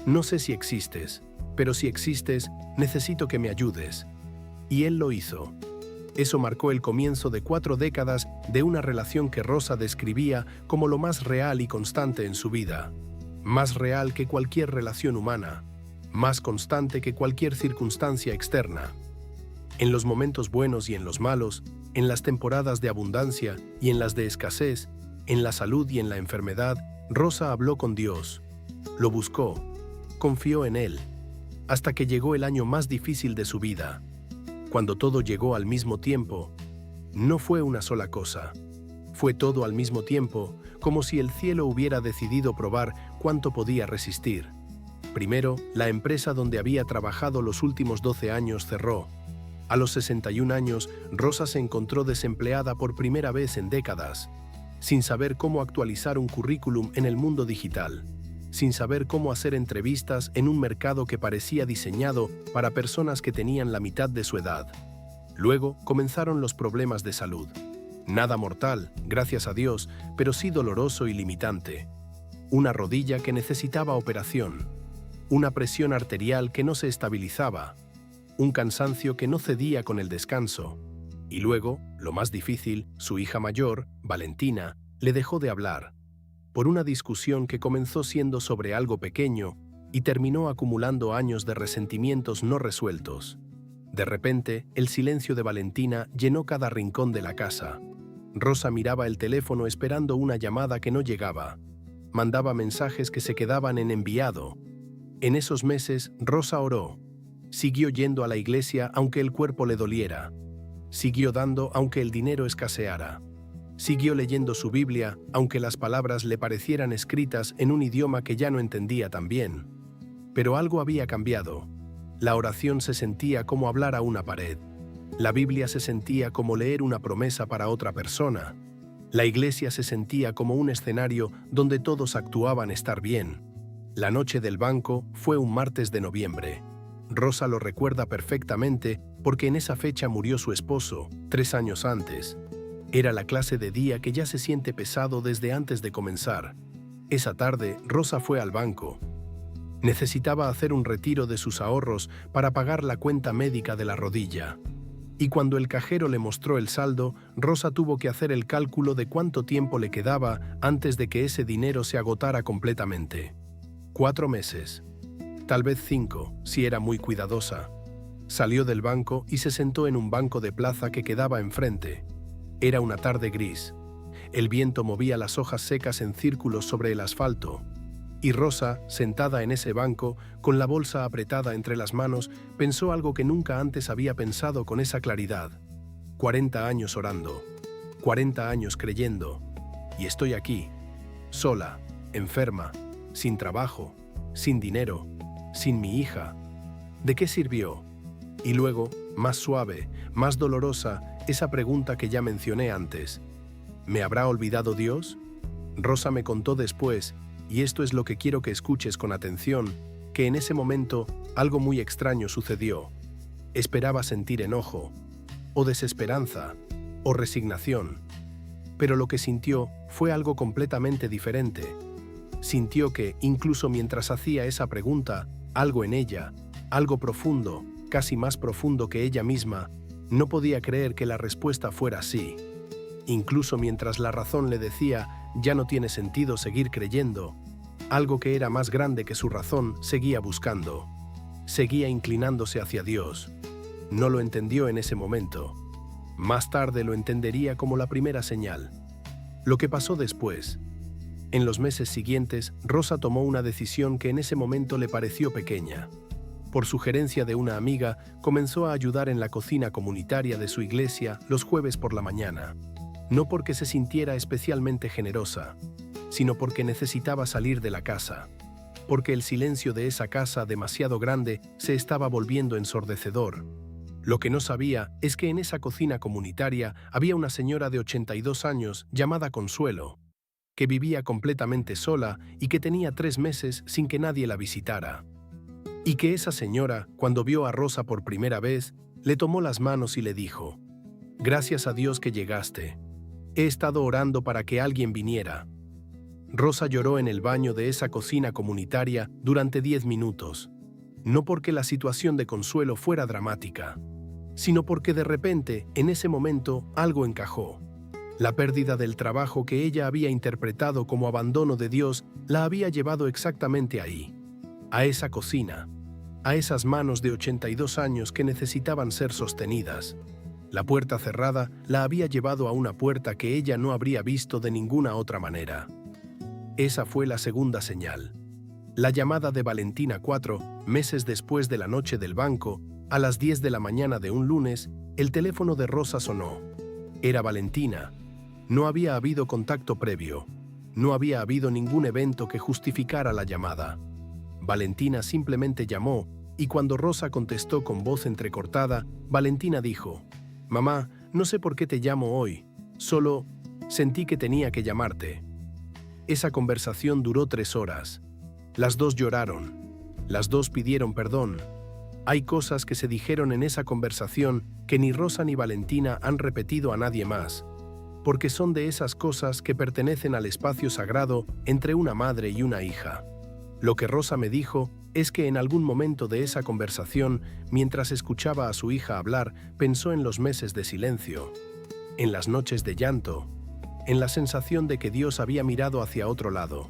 no sé si existes, pero si existes, necesito que me ayudes. Y Él lo hizo. Eso marcó el comienzo de 4 décadas de una relación que Rosa describía como lo más real y constante en su vida. Más real que cualquier relación humana, más constante que cualquier circunstancia externa. En los momentos buenos y en los malos, en las temporadas de abundancia y en las de escasez, en la salud y en la enfermedad, Rosa habló con Dios, lo buscó, confió en Él, hasta que llegó el año más difícil de su vida. Cuando todo llegó al mismo tiempo, no fue una sola cosa, fue todo al mismo tiempo, como si el cielo hubiera decidido probar cuánto podía resistir. Primero, la empresa donde había trabajado los últimos 12 años cerró. A los 61 años, Rosa se encontró desempleada por primera vez en décadas, sin saber cómo actualizar un currículum en el mundo digital, sin saber cómo hacer entrevistas en un mercado que parecía diseñado para personas que tenían la mitad de su edad. Luego comenzaron los problemas de salud. Nada mortal, gracias a Dios, pero sí doloroso y limitante. Una rodilla que necesitaba operación, una presión arterial que no se estabilizaba, un cansancio que no cedía con el descanso. Y luego, lo más difícil, su hija mayor, Valentina, le dejó de hablar, por una discusión que comenzó siendo sobre algo pequeño y terminó acumulando años de resentimientos no resueltos. De repente, el silencio de Valentina llenó cada rincón de la casa. Rosa miraba el teléfono esperando una llamada que no llegaba. Mandaba mensajes que se quedaban en enviado. En esos meses, Rosa oró. Siguió yendo a la iglesia aunque el cuerpo le doliera. Siguió dando aunque el dinero escaseara. Siguió leyendo su Biblia, aunque las palabras le parecieran escritas en un idioma que ya no entendía tan bien. Pero algo había cambiado. La oración se sentía como hablar a una pared. La Biblia se sentía como leer una promesa para otra persona. La iglesia se sentía como un escenario donde todos actuaban estar bien. La noche del banco fue un martes de noviembre. Rosa lo recuerda perfectamente porque en esa fecha murió su esposo, 3 años antes. Era la clase de día que ya se siente pesado desde antes de comenzar. Esa tarde, Rosa fue al banco. Necesitaba hacer un retiro de sus ahorros para pagar la cuenta médica de la rodilla. Y cuando el cajero le mostró el saldo, Rosa tuvo que hacer el cálculo de cuánto tiempo le quedaba antes de que ese dinero se agotara completamente. 4 meses. Tal vez 5, si era muy cuidadosa. Salió del banco y se sentó en un banco de plaza que quedaba enfrente. Era una tarde gris. El viento movía las hojas secas en círculos sobre el asfalto. Y Rosa, sentada en ese banco, con la bolsa apretada entre las manos, pensó algo que nunca antes había pensado con esa claridad. 40 años orando, 40 años creyendo, y estoy aquí, sola, enferma, sin trabajo, sin dinero, sin mi hija. ¿De qué sirvió? Y luego, más suave, más dolorosa, esa pregunta que ya mencioné antes. ¿Me habrá olvidado Dios? Rosa me contó después, y esto es lo que quiero que escuches con atención, que en ese momento algo muy extraño sucedió. Esperaba sentir enojo, o desesperanza, o resignación. Pero lo que sintió fue algo completamente diferente. Sintió que, incluso mientras hacía esa pregunta, algo en ella, algo profundo, casi más profundo que ella misma, no podía creer que la respuesta fuera así. Incluso mientras la razón le decía, ya no tiene sentido seguir creyendo, algo que era más grande que su razón seguía buscando. Seguía inclinándose hacia Dios. No lo entendió en ese momento. Más tarde lo entendería como la primera señal. Lo que pasó después. En los meses siguientes, Rosa tomó una decisión que en ese momento le pareció pequeña. Por sugerencia de una amiga, comenzó a ayudar en la cocina comunitaria de su iglesia los jueves por la mañana. No porque se sintiera especialmente generosa, sino porque necesitaba salir de la casa. Porque el silencio de esa casa demasiado grande se estaba volviendo ensordecedor. Lo que no sabía es que en esa cocina comunitaria había una señora de 82 años llamada Consuelo, que vivía completamente sola y que tenía 3 meses sin que nadie la visitara. Y que esa señora, cuando vio a Rosa por primera vez, le tomó las manos y le dijo: «Gracias a Dios que llegaste. He estado orando para que alguien viniera». Rosa lloró en el baño de esa cocina comunitaria durante 10 minutos. No porque la situación de Consuelo fuera dramática, sino porque de repente, en ese momento, algo encajó. La pérdida del trabajo que ella había interpretado como abandono de Dios la había llevado exactamente ahí, a esa cocina, a esas manos de 82 años que necesitaban ser sostenidas. La puerta cerrada la había llevado a una puerta que ella no habría visto de ninguna otra manera. Esa fue la segunda señal. La llamada de Valentina 4 meses después de la noche del banco, a las 10 de la mañana de un lunes, el teléfono de Rosa sonó. Era Valentina. No había habido contacto previo. No había habido ningún evento que justificara la llamada. Valentina simplemente llamó, y cuando Rosa contestó con voz entrecortada, Valentina dijo: «Mamá, no sé por qué te llamo hoy, solo sentí que tenía que llamarte». Esa conversación duró 3 horas. Las dos lloraron. Las dos pidieron perdón. Hay cosas que se dijeron en esa conversación que ni Rosa ni Valentina han repetido a nadie más, porque son de esas cosas que pertenecen al espacio sagrado entre una madre y una hija. Lo que Rosa me dijo es que en algún momento de esa conversación, mientras escuchaba a su hija hablar, pensó en los meses de silencio, en las noches de llanto, en la sensación de que Dios había mirado hacia otro lado,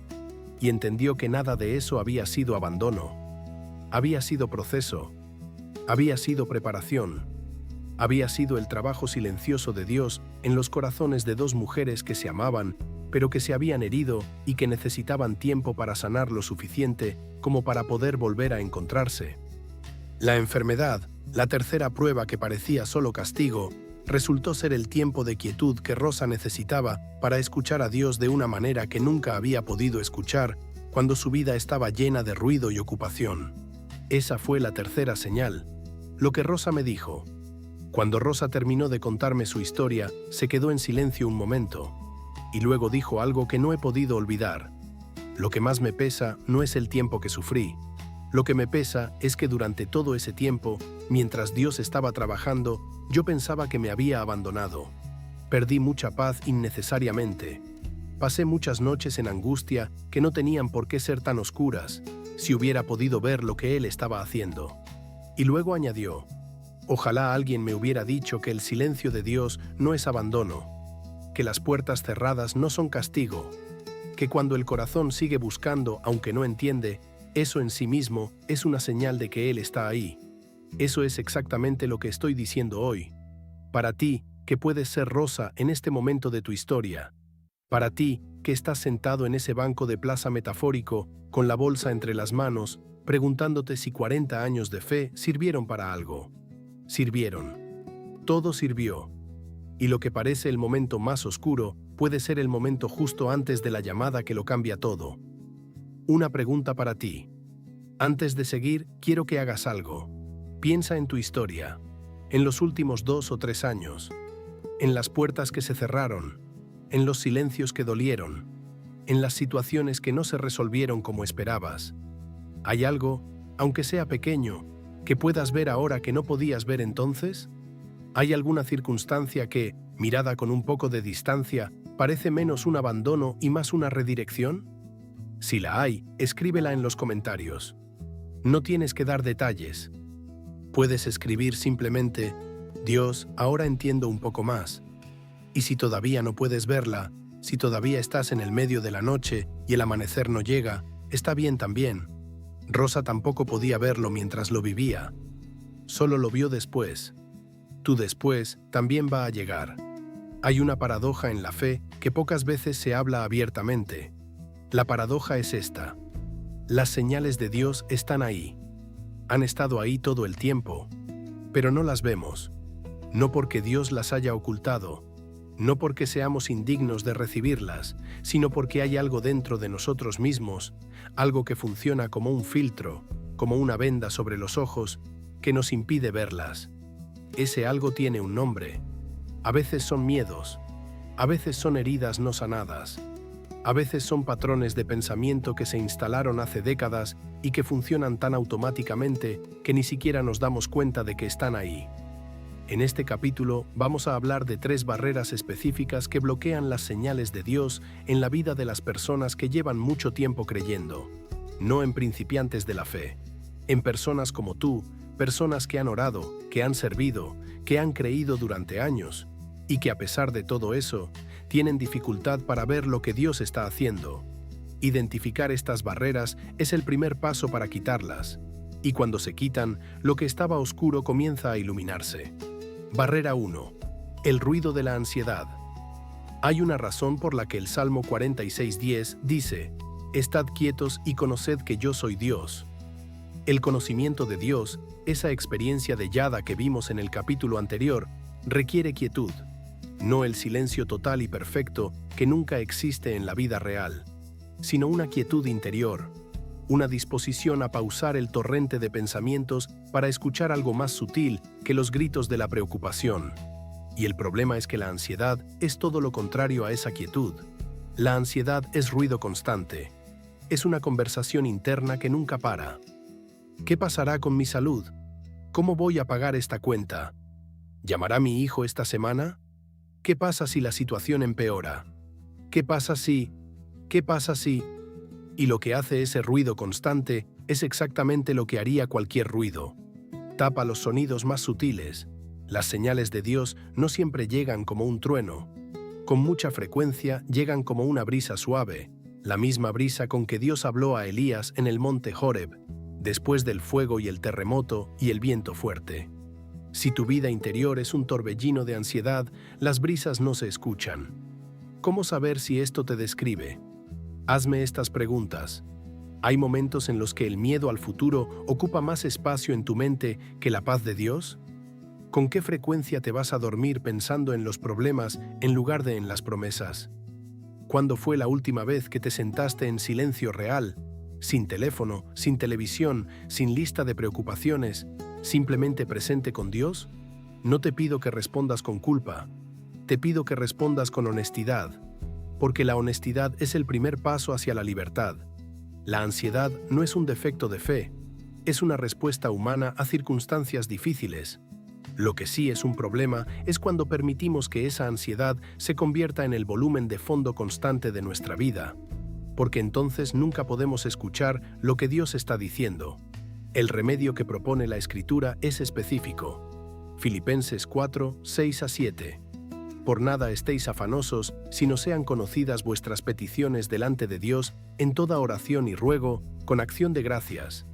y entendió que nada de eso había sido abandono. Había sido proceso, había sido preparación, había sido el trabajo silencioso de Dios en los corazones de 2 mujeres que se amaban, pero que se habían herido y que necesitaban tiempo para sanar lo suficiente como para poder volver a encontrarse. La enfermedad, la tercera prueba que parecía solo castigo, resultó ser el tiempo de quietud que Rosa necesitaba para escuchar a Dios de una manera que nunca había podido escuchar cuando su vida estaba llena de ruido y ocupación. Esa fue la tercera señal, lo que Rosa me dijo. Cuando Rosa terminó de contarme su historia, se quedó en silencio un momento, y luego dijo algo que no he podido olvidar. Lo que más me pesa no es el tiempo que sufrí. Lo que me pesa es que durante todo ese tiempo, mientras Dios estaba trabajando, yo pensaba que me había abandonado. Perdí mucha paz innecesariamente. Pasé muchas noches en angustia que no tenían por qué ser tan oscuras, si hubiera podido ver lo que Él estaba haciendo. Y luego añadió: Ojalá alguien me hubiera dicho que el silencio de Dios no es abandono, que las puertas cerradas no son castigo, que cuando el corazón sigue buscando aunque no entiende, eso en sí mismo es una señal de que Él está ahí. Eso es exactamente lo que estoy diciendo hoy. Para ti, que puedes ser Rosa en este momento de tu historia. Para ti, que estás sentado en ese banco de plaza metafórico, con la bolsa entre las manos, preguntándote si 40 años de fe sirvieron para algo. Sirvieron. Todo sirvió. Y lo que parece el momento más oscuro puede ser el momento justo antes de la llamada que lo cambia todo. Una pregunta para ti. Antes de seguir, quiero que hagas algo. Piensa en tu historia, en los últimos 2 o 3 años, en las puertas que se cerraron, en los silencios que dolieron, en las situaciones que no se resolvieron como esperabas. ¿Hay algo, aunque sea pequeño, que puedas ver ahora que no podías ver entonces? ¿Hay alguna circunstancia que, mirada con un poco de distancia, parece menos un abandono y más una redirección? Si la hay, escríbela en los comentarios. No tienes que dar detalles. Puedes escribir simplemente, Dios, ahora entiendo un poco más. Y si todavía no puedes verla, si todavía estás en el medio de la noche y el amanecer no llega, está bien también. Rosa tampoco podía verlo mientras lo vivía. Solo lo vio después. Tu después también va a llegar. Hay una paradoja en la fe que pocas veces se habla abiertamente. La paradoja es esta. Las señales de Dios están ahí. Han estado ahí todo el tiempo, pero no las vemos. No porque Dios las haya ocultado, no porque seamos indignos de recibirlas, sino porque hay algo dentro de nosotros mismos, algo que funciona como un filtro, como una venda sobre los ojos, que nos impide verlas. Ese algo tiene un nombre. A veces son miedos, a veces son heridas no sanadas, a veces son patrones de pensamiento que se instalaron hace décadas y que funcionan tan automáticamente que ni siquiera nos damos cuenta de que están ahí. En este capítulo vamos a hablar de 3 barreras específicas que bloquean las señales de Dios en la vida de las personas que llevan mucho tiempo creyendo, no en principiantes de la fe, en personas como tú, personas que han orado, que han servido, que han creído durante años, y que a pesar de todo eso, tienen dificultad para ver lo que Dios está haciendo. Identificar estas barreras es el primer paso para quitarlas, y cuando se quitan, lo que estaba oscuro comienza a iluminarse. Barrera 1. El ruido de la ansiedad. Hay una razón por la que el Salmo 46:10 dice, «Estad quietos y conoced que yo soy Dios». El conocimiento de Dios, esa experiencia de Yada que vimos en el capítulo anterior, requiere quietud, no el silencio total y perfecto que nunca existe en la vida real, sino una quietud interior, una disposición a pausar el torrente de pensamientos para escuchar algo más sutil que los gritos de la preocupación. Y el problema es que la ansiedad es todo lo contrario a esa quietud. La ansiedad es ruido constante. Es una conversación interna que nunca para. ¿Qué pasará con mi salud? ¿Cómo voy a pagar esta cuenta? ¿Llamará mi hijo esta semana? ¿Qué pasa si la situación empeora? ¿Qué pasa si? ¿Qué pasa si? Y lo que hace ese ruido constante es exactamente lo que haría cualquier ruido. Tapa los sonidos más sutiles. Las señales de Dios no siempre llegan como un trueno. Con mucha frecuencia llegan como una brisa suave, la misma brisa con que Dios habló a Elías en el monte Horeb, después del fuego y el terremoto y el viento fuerte. Si tu vida interior es un torbellino de ansiedad, las brisas no se escuchan. ¿Cómo saber si esto te describe? Hazme estas preguntas. ¿Hay momentos en los que el miedo al futuro ocupa más espacio en tu mente que la paz de Dios? ¿Con qué frecuencia te vas a dormir pensando en los problemas en lugar de en las promesas? ¿Cuándo fue la última vez que te sentaste en silencio real, sin teléfono, sin televisión, sin lista de preocupaciones, simplemente presente con Dios? No te pido que respondas con culpa, te pido que respondas con honestidad, porque la honestidad es el primer paso hacia la libertad. La ansiedad no es un defecto de fe, es una respuesta humana a circunstancias difíciles. Lo que sí es un problema es cuando permitimos que esa ansiedad se convierta en el volumen de fondo constante de nuestra vida, porque entonces nunca podemos escuchar lo que Dios está diciendo. El remedio que propone la Escritura es específico. Filipenses 4, 6-7. Por nada estéis afanosos, sino sean conocidas vuestras peticiones delante de Dios en toda oración y ruego, con acción de gracias.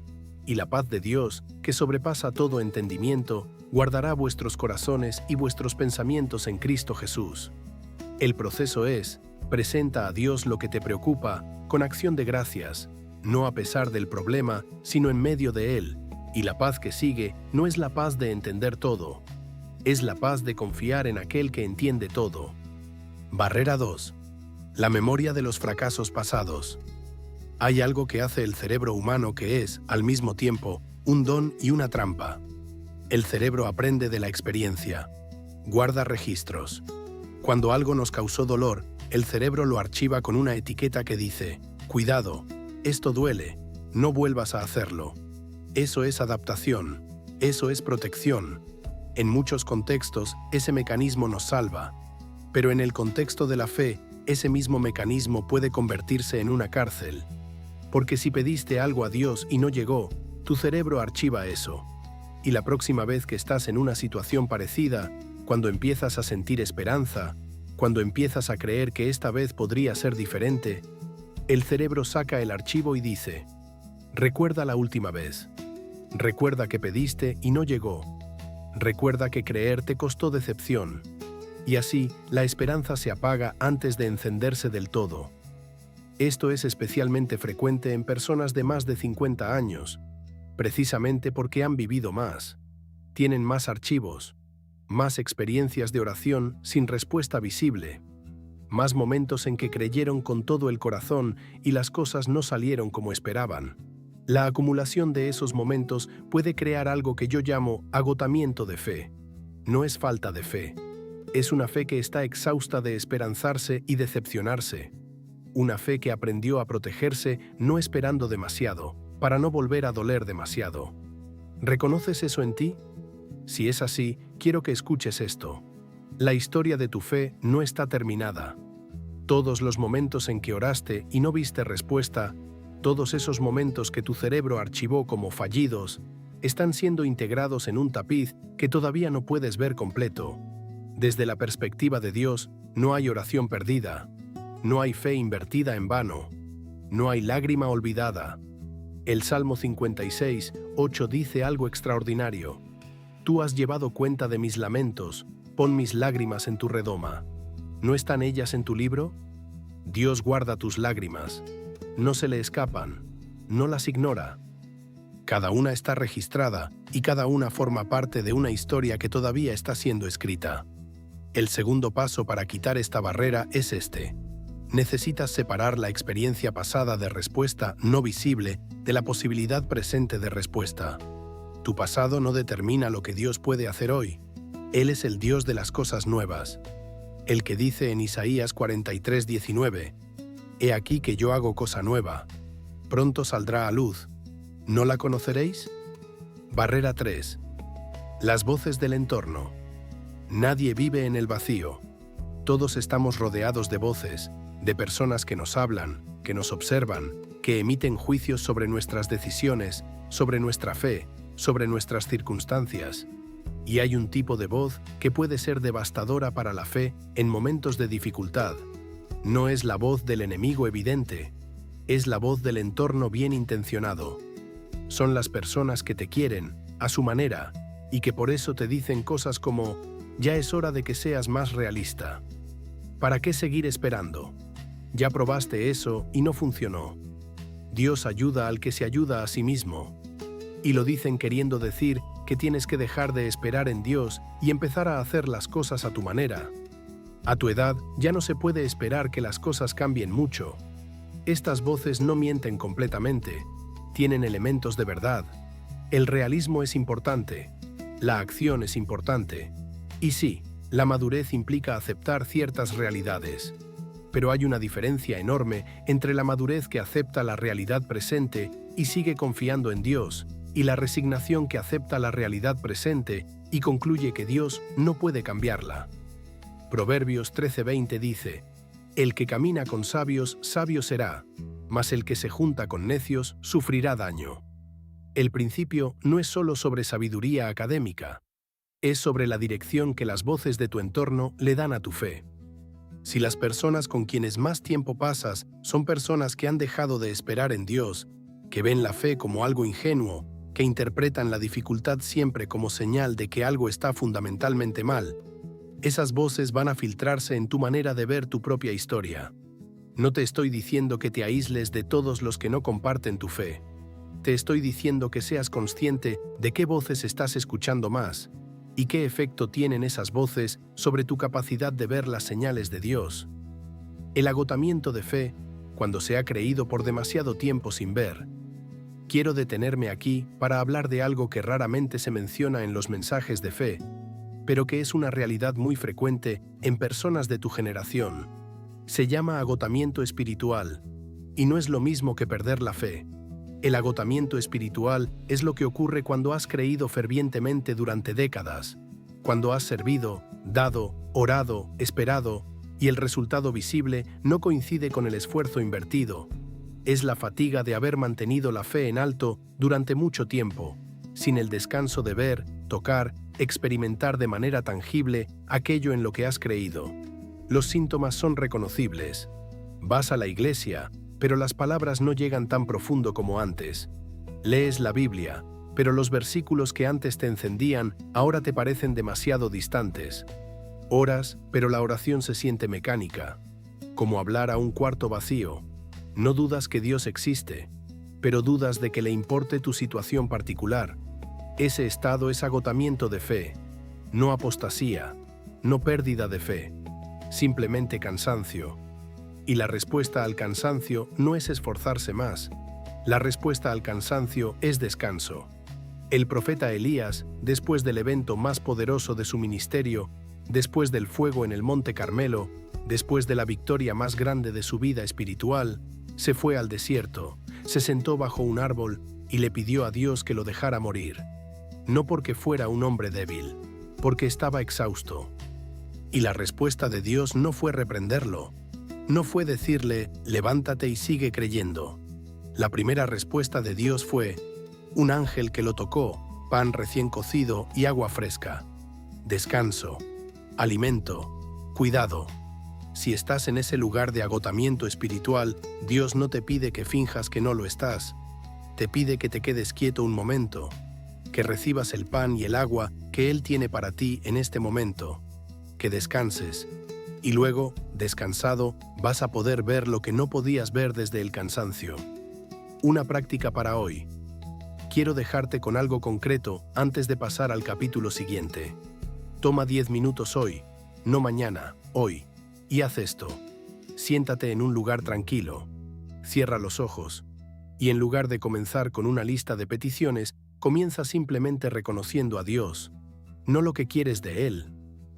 Y la paz de Dios, que sobrepasa todo entendimiento, guardará vuestros corazones y vuestros pensamientos en Cristo Jesús. El proceso es: presenta a Dios lo que te preocupa con acción de gracias, no a pesar del problema, sino en medio de él, y la paz que sigue no es la paz de entender todo, es la paz de confiar en aquel que entiende todo. Barrera 2. La memoria de los fracasos pasados. Hay algo que hace el cerebro humano que es, al mismo tiempo, un don y una trampa. El cerebro aprende de la experiencia. Guarda registros. Cuando algo nos causó dolor, el cerebro lo archiva con una etiqueta que dice: cuidado, esto duele, no vuelvas a hacerlo. Eso es adaptación, eso es protección. En muchos contextos, ese mecanismo nos salva, pero en el contexto de la fe, ese mismo mecanismo puede convertirse en una cárcel. Porque si pediste algo a Dios y no llegó, tu cerebro archiva eso. Y la próxima vez que estás en una situación parecida, cuando empiezas a sentir esperanza, cuando empiezas a creer que esta vez podría ser diferente, el cerebro saca el archivo y dice: recuerda la última vez. Recuerda que pediste y no llegó. Recuerda que creer te costó decepción. Y así, la esperanza se apaga antes de encenderse del todo. Esto es especialmente frecuente en personas de más de 50 años, precisamente porque han vivido más. Tienen más archivos, más experiencias de oración sin respuesta visible, más momentos en que creyeron con todo el corazón y las cosas no salieron como esperaban. La acumulación de esos momentos puede crear algo que yo llamo agotamiento de fe. No es falta de fe. Es una fe que está exhausta de esperanzarse y decepcionarse. Una fe que aprendió a protegerse no esperando demasiado, para no volver a doler demasiado. ¿Reconoces eso en ti? Si es así, quiero que escuches esto. La historia de tu fe no está terminada. Todos los momentos en que oraste y no viste respuesta, todos esos momentos que tu cerebro archivó como fallidos, están siendo integrados en un tapiz que todavía no puedes ver completo. Desde la perspectiva de Dios, no hay oración perdida, no hay fe invertida en vano, no hay lágrima olvidada. El Salmo 56, 8 dice algo extraordinario: tú has llevado cuenta de mis lamentos, pon mis lágrimas en tu redoma. ¿No están ellas en tu libro? Dios guarda tus lágrimas. No se le escapan, no las ignora. Cada una está registrada y cada una forma parte de una historia que todavía está siendo escrita. El segundo paso para quitar esta barrera es este. Necesitas separar la experiencia pasada de respuesta no visible de la posibilidad presente de respuesta. Tu pasado no determina lo que Dios puede hacer hoy. Él es el Dios de las cosas nuevas. El que dice en Isaías 43:19, «He aquí que yo hago cosa nueva. Pronto saldrá a luz. ¿No la conoceréis?» Barrera 3. Las voces del entorno. Nadie vive en el vacío. Todos estamos rodeados de voces, de personas que nos hablan, que nos observan, que emiten juicios sobre nuestras decisiones, sobre nuestra fe, sobre nuestras circunstancias. Y hay un tipo de voz que puede ser devastadora para la fe en momentos de dificultad. No es la voz del enemigo evidente, es la voz del entorno bien intencionado. Son las personas que te quieren, a su manera, y que por eso te dicen cosas como: ya es hora de que seas más realista. ¿Para qué seguir esperando? Ya probaste eso y no funcionó. Dios ayuda al que se ayuda a sí mismo. Y lo dicen queriendo decir que tienes que dejar de esperar en Dios y empezar a hacer las cosas a tu manera. A tu edad ya no se puede esperar que las cosas cambien mucho. Estas voces no mienten completamente, tienen elementos de verdad. El realismo es importante, la acción es importante. Y sí, la madurez implica aceptar ciertas realidades. Pero hay una diferencia enorme entre la madurez que acepta la realidad presente y sigue confiando en Dios, y la resignación que acepta la realidad presente y concluye que Dios no puede cambiarla. Proverbios 13:20 dice: «El que camina con sabios, sabio será, mas el que se junta con necios sufrirá daño». El principio no es solo sobre sabiduría académica. Es sobre la dirección que las voces de tu entorno le dan a tu fe. Si las personas con quienes más tiempo pasas son personas que han dejado de esperar en Dios, que ven la fe como algo ingenuo, que interpretan la dificultad siempre como señal de que algo está fundamentalmente mal, esas voces van a filtrarse en tu manera de ver tu propia historia. No te estoy diciendo que te aísles de todos los que no comparten tu fe. Te estoy diciendo que seas consciente de qué voces estás escuchando más y qué efecto tienen esas voces sobre tu capacidad de ver las señales de Dios. El agotamiento de fe, cuando se ha creído por demasiado tiempo sin ver. Quiero detenerme aquí para hablar de algo que raramente se menciona en los mensajes de fe, pero que es una realidad muy frecuente en personas de tu generación. Se llama agotamiento espiritual, y no es lo mismo que perder la fe. El agotamiento espiritual es lo que ocurre cuando has creído fervientemente durante décadas, cuando has servido, dado, orado, esperado, y el resultado visible no coincide con el esfuerzo invertido. Es la fatiga de haber mantenido la fe en alto durante mucho tiempo, sin el descanso de ver, tocar, experimentar de manera tangible aquello en lo que has creído. Los síntomas son reconocibles. Vas a la iglesia, pero las palabras no llegan tan profundo como antes. Lees la Biblia, pero los versículos que antes te encendían ahora te parecen demasiado distantes. Oras, pero la oración se siente mecánica, como hablar a un cuarto vacío. No dudas que Dios existe, pero dudas de que le importe tu situación particular. Ese estado es agotamiento de fe, no apostasía, no pérdida de fe, simplemente cansancio. Y la respuesta al cansancio no es esforzarse más. La respuesta al cansancio es descanso. El profeta Elías, después del evento más poderoso de su ministerio, después del fuego en el Monte Carmelo, después de la victoria más grande de su vida espiritual, se fue al desierto, se sentó bajo un árbol y le pidió a Dios que lo dejara morir. No porque fuera un hombre débil, porque estaba exhausto. Y la respuesta de Dios no fue reprenderlo, no fue decirle, levántate y sigue creyendo. La primera respuesta de Dios fue, un ángel que lo tocó, pan recién cocido y agua fresca. Descanso, alimento, cuidado. Si estás en ese lugar de agotamiento espiritual, Dios no te pide que finjas que no lo estás. Te pide que te quedes quieto un momento, que recibas el pan y el agua que Él tiene para ti en este momento, que descanses. Y luego, descansado, vas a poder ver lo que no podías ver desde el cansancio. Una práctica para hoy. Quiero dejarte con algo concreto antes de pasar al capítulo siguiente. Toma 10 minutos hoy, no mañana, hoy, y haz esto. Siéntate en un lugar tranquilo, cierra los ojos, y en lugar de comenzar con una lista de peticiones, comienza simplemente reconociendo a Dios, no lo que quieres de Él,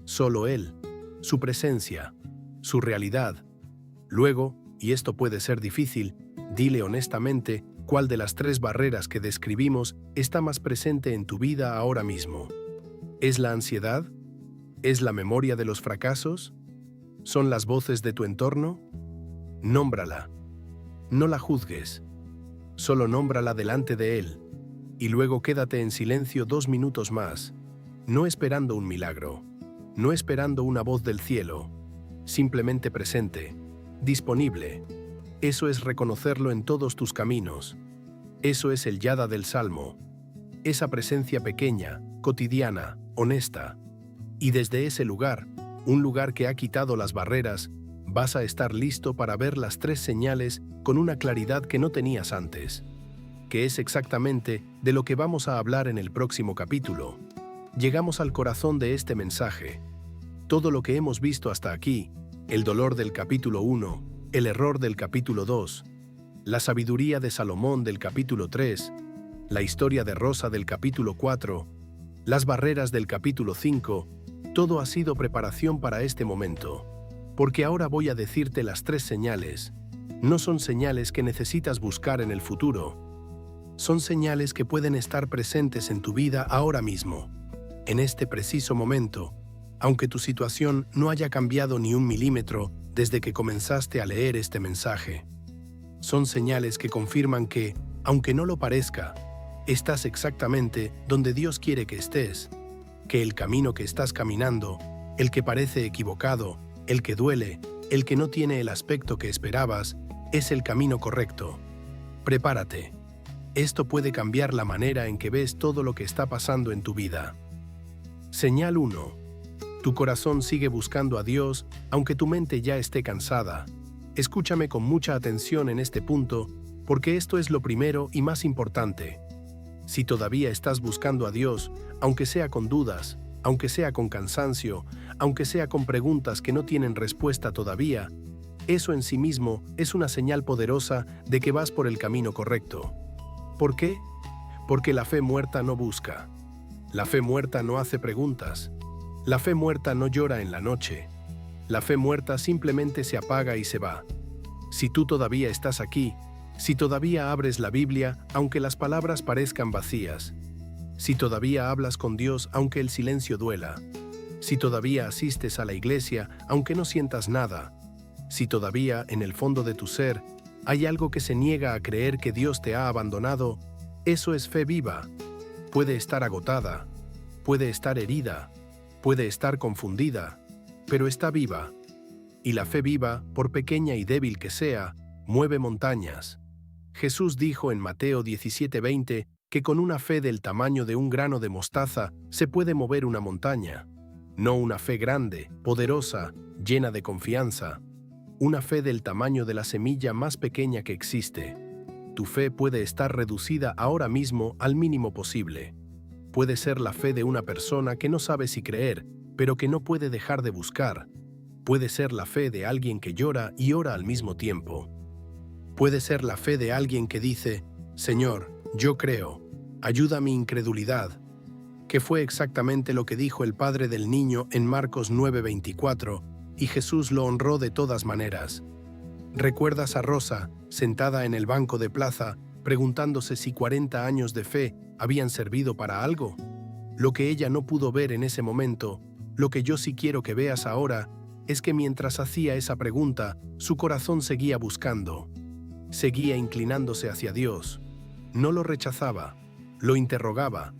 solo Él, su presencia, su realidad. Luego, y esto puede ser difícil, dile honestamente cuál de las 3 barreras que describimos está más presente en tu vida ahora mismo. ¿Es la ansiedad? ¿Es la memoria de los fracasos? ¿Son las voces de tu entorno? Nómbrala. No la juzgues. Solo nómbrala delante de Él. Y luego quédate en silencio 2 minutos más, no esperando un milagro, no esperando una voz del cielo, simplemente presente, disponible. Eso es reconocerlo en todos tus caminos. Eso es el yada del Salmo. Esa presencia pequeña, cotidiana, honesta. Y desde ese lugar, un lugar que ha quitado las barreras, vas a estar listo para ver las 3 señales con una claridad que no tenías antes, que es exactamente de lo que vamos a hablar en el próximo capítulo. Llegamos al corazón de este mensaje. Todo lo que hemos visto hasta aquí, el dolor del capítulo 1, el error del capítulo 2, la sabiduría de Salomón del capítulo 3, la historia de Rosa del capítulo 4, las barreras del capítulo 5, todo ha sido preparación para este momento, porque ahora voy a decirte las 3 señales. No son señales que necesitas buscar en el futuro, son señales que pueden estar presentes en tu vida ahora mismo, en este preciso momento, aunque tu situación no haya cambiado ni un milímetro desde que comenzaste a leer este mensaje. Son señales que confirman que, aunque no lo parezca, estás exactamente donde Dios quiere que estés. que el camino que estás caminando, el que parece equivocado, el que duele, el que no tiene el aspecto que esperabas, es el camino correcto. Prepárate. Esto puede cambiar la manera en que ves todo lo que está pasando en tu vida. Señal 1. Tu corazón sigue buscando a Dios, aunque tu mente ya esté cansada. Escúchame con mucha atención en este punto, porque esto es lo primero y más importante. Si todavía estás buscando a Dios, aunque sea con dudas, aunque sea con cansancio, aunque sea con preguntas que no tienen respuesta todavía, eso en sí mismo es una señal poderosa de que vas por el camino correcto. ¿Por qué? Porque la fe muerta no busca. La fe muerta no hace preguntas. La fe muerta no llora en la noche. La fe muerta simplemente se apaga y se va. Si tú todavía estás aquí, si todavía abres la Biblia, aunque las palabras parezcan vacías, si todavía hablas con Dios, aunque el silencio duela, si todavía asistes a la iglesia, aunque no sientas nada, si todavía, en el fondo de tu ser, hay algo que se niega a creer que Dios te ha abandonado, eso es fe viva. Puede estar agotada, puede estar herida, puede estar confundida, pero está viva. Y la fe viva, por pequeña y débil que sea, mueve montañas. Jesús dijo en Mateo 17:20 que con una fe del tamaño de un grano de mostaza se puede mover una montaña. No una fe grande, poderosa, llena de confianza. Una fe del tamaño de la semilla más pequeña que existe. Tu fe puede estar reducida ahora mismo al mínimo posible. Puede ser la fe de una persona que no sabe si creer, pero que no puede dejar de buscar. Puede ser la fe de alguien que llora y ora al mismo tiempo. Puede ser la fe de alguien que dice, Señor, yo creo, ayuda a mi incredulidad, que fue exactamente lo que dijo el padre del niño en Marcos 9:24, y Jesús lo honró de todas maneras. ¿Recuerdas a Rosa, sentada en el banco de plaza, preguntándose si 40 años de fe habían servido para algo? Lo que ella no pudo ver en ese momento, lo que yo sí quiero que veas ahora, es que mientras hacía esa pregunta, su corazón seguía buscando. Seguía inclinándose hacia Dios. No lo rechazaba, lo interrogaba.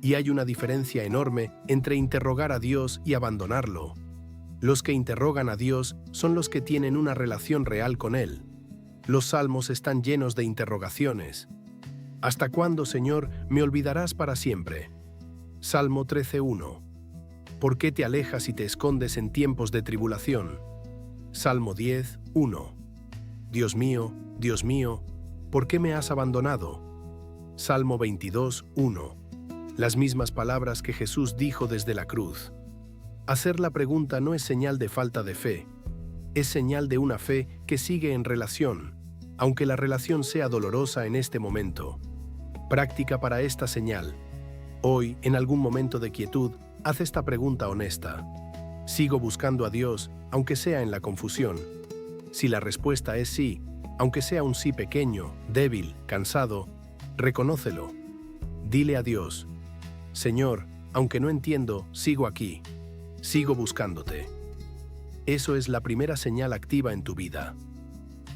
Y hay una diferencia enorme entre interrogar a Dios y abandonarlo. Los que interrogan a Dios son los que tienen una relación real con Él. Los salmos están llenos de interrogaciones. ¿Hasta cuándo, Señor, me olvidarás para siempre? Salmo 13:1. ¿Por qué te alejas y te escondes en tiempos de tribulación? Salmo 10:1. Dios mío, ¿por qué me has abandonado? Salmo 22:1. Las mismas palabras que Jesús dijo desde la cruz. Hacer la pregunta no es señal de falta de fe, es señal de una fe que sigue en relación, aunque la relación sea dolorosa en este momento. Práctica para esta señal. Hoy, en algún momento de quietud, haz esta pregunta honesta. ¿Sigo buscando a Dios, aunque sea en la confusión? Si la respuesta es sí, aunque sea un sí pequeño, débil, cansado, reconócelo. Dile a Dios, Señor, aunque no entiendo, sigo aquí. Sigo buscándote. Eso es la primera señal activa en tu vida.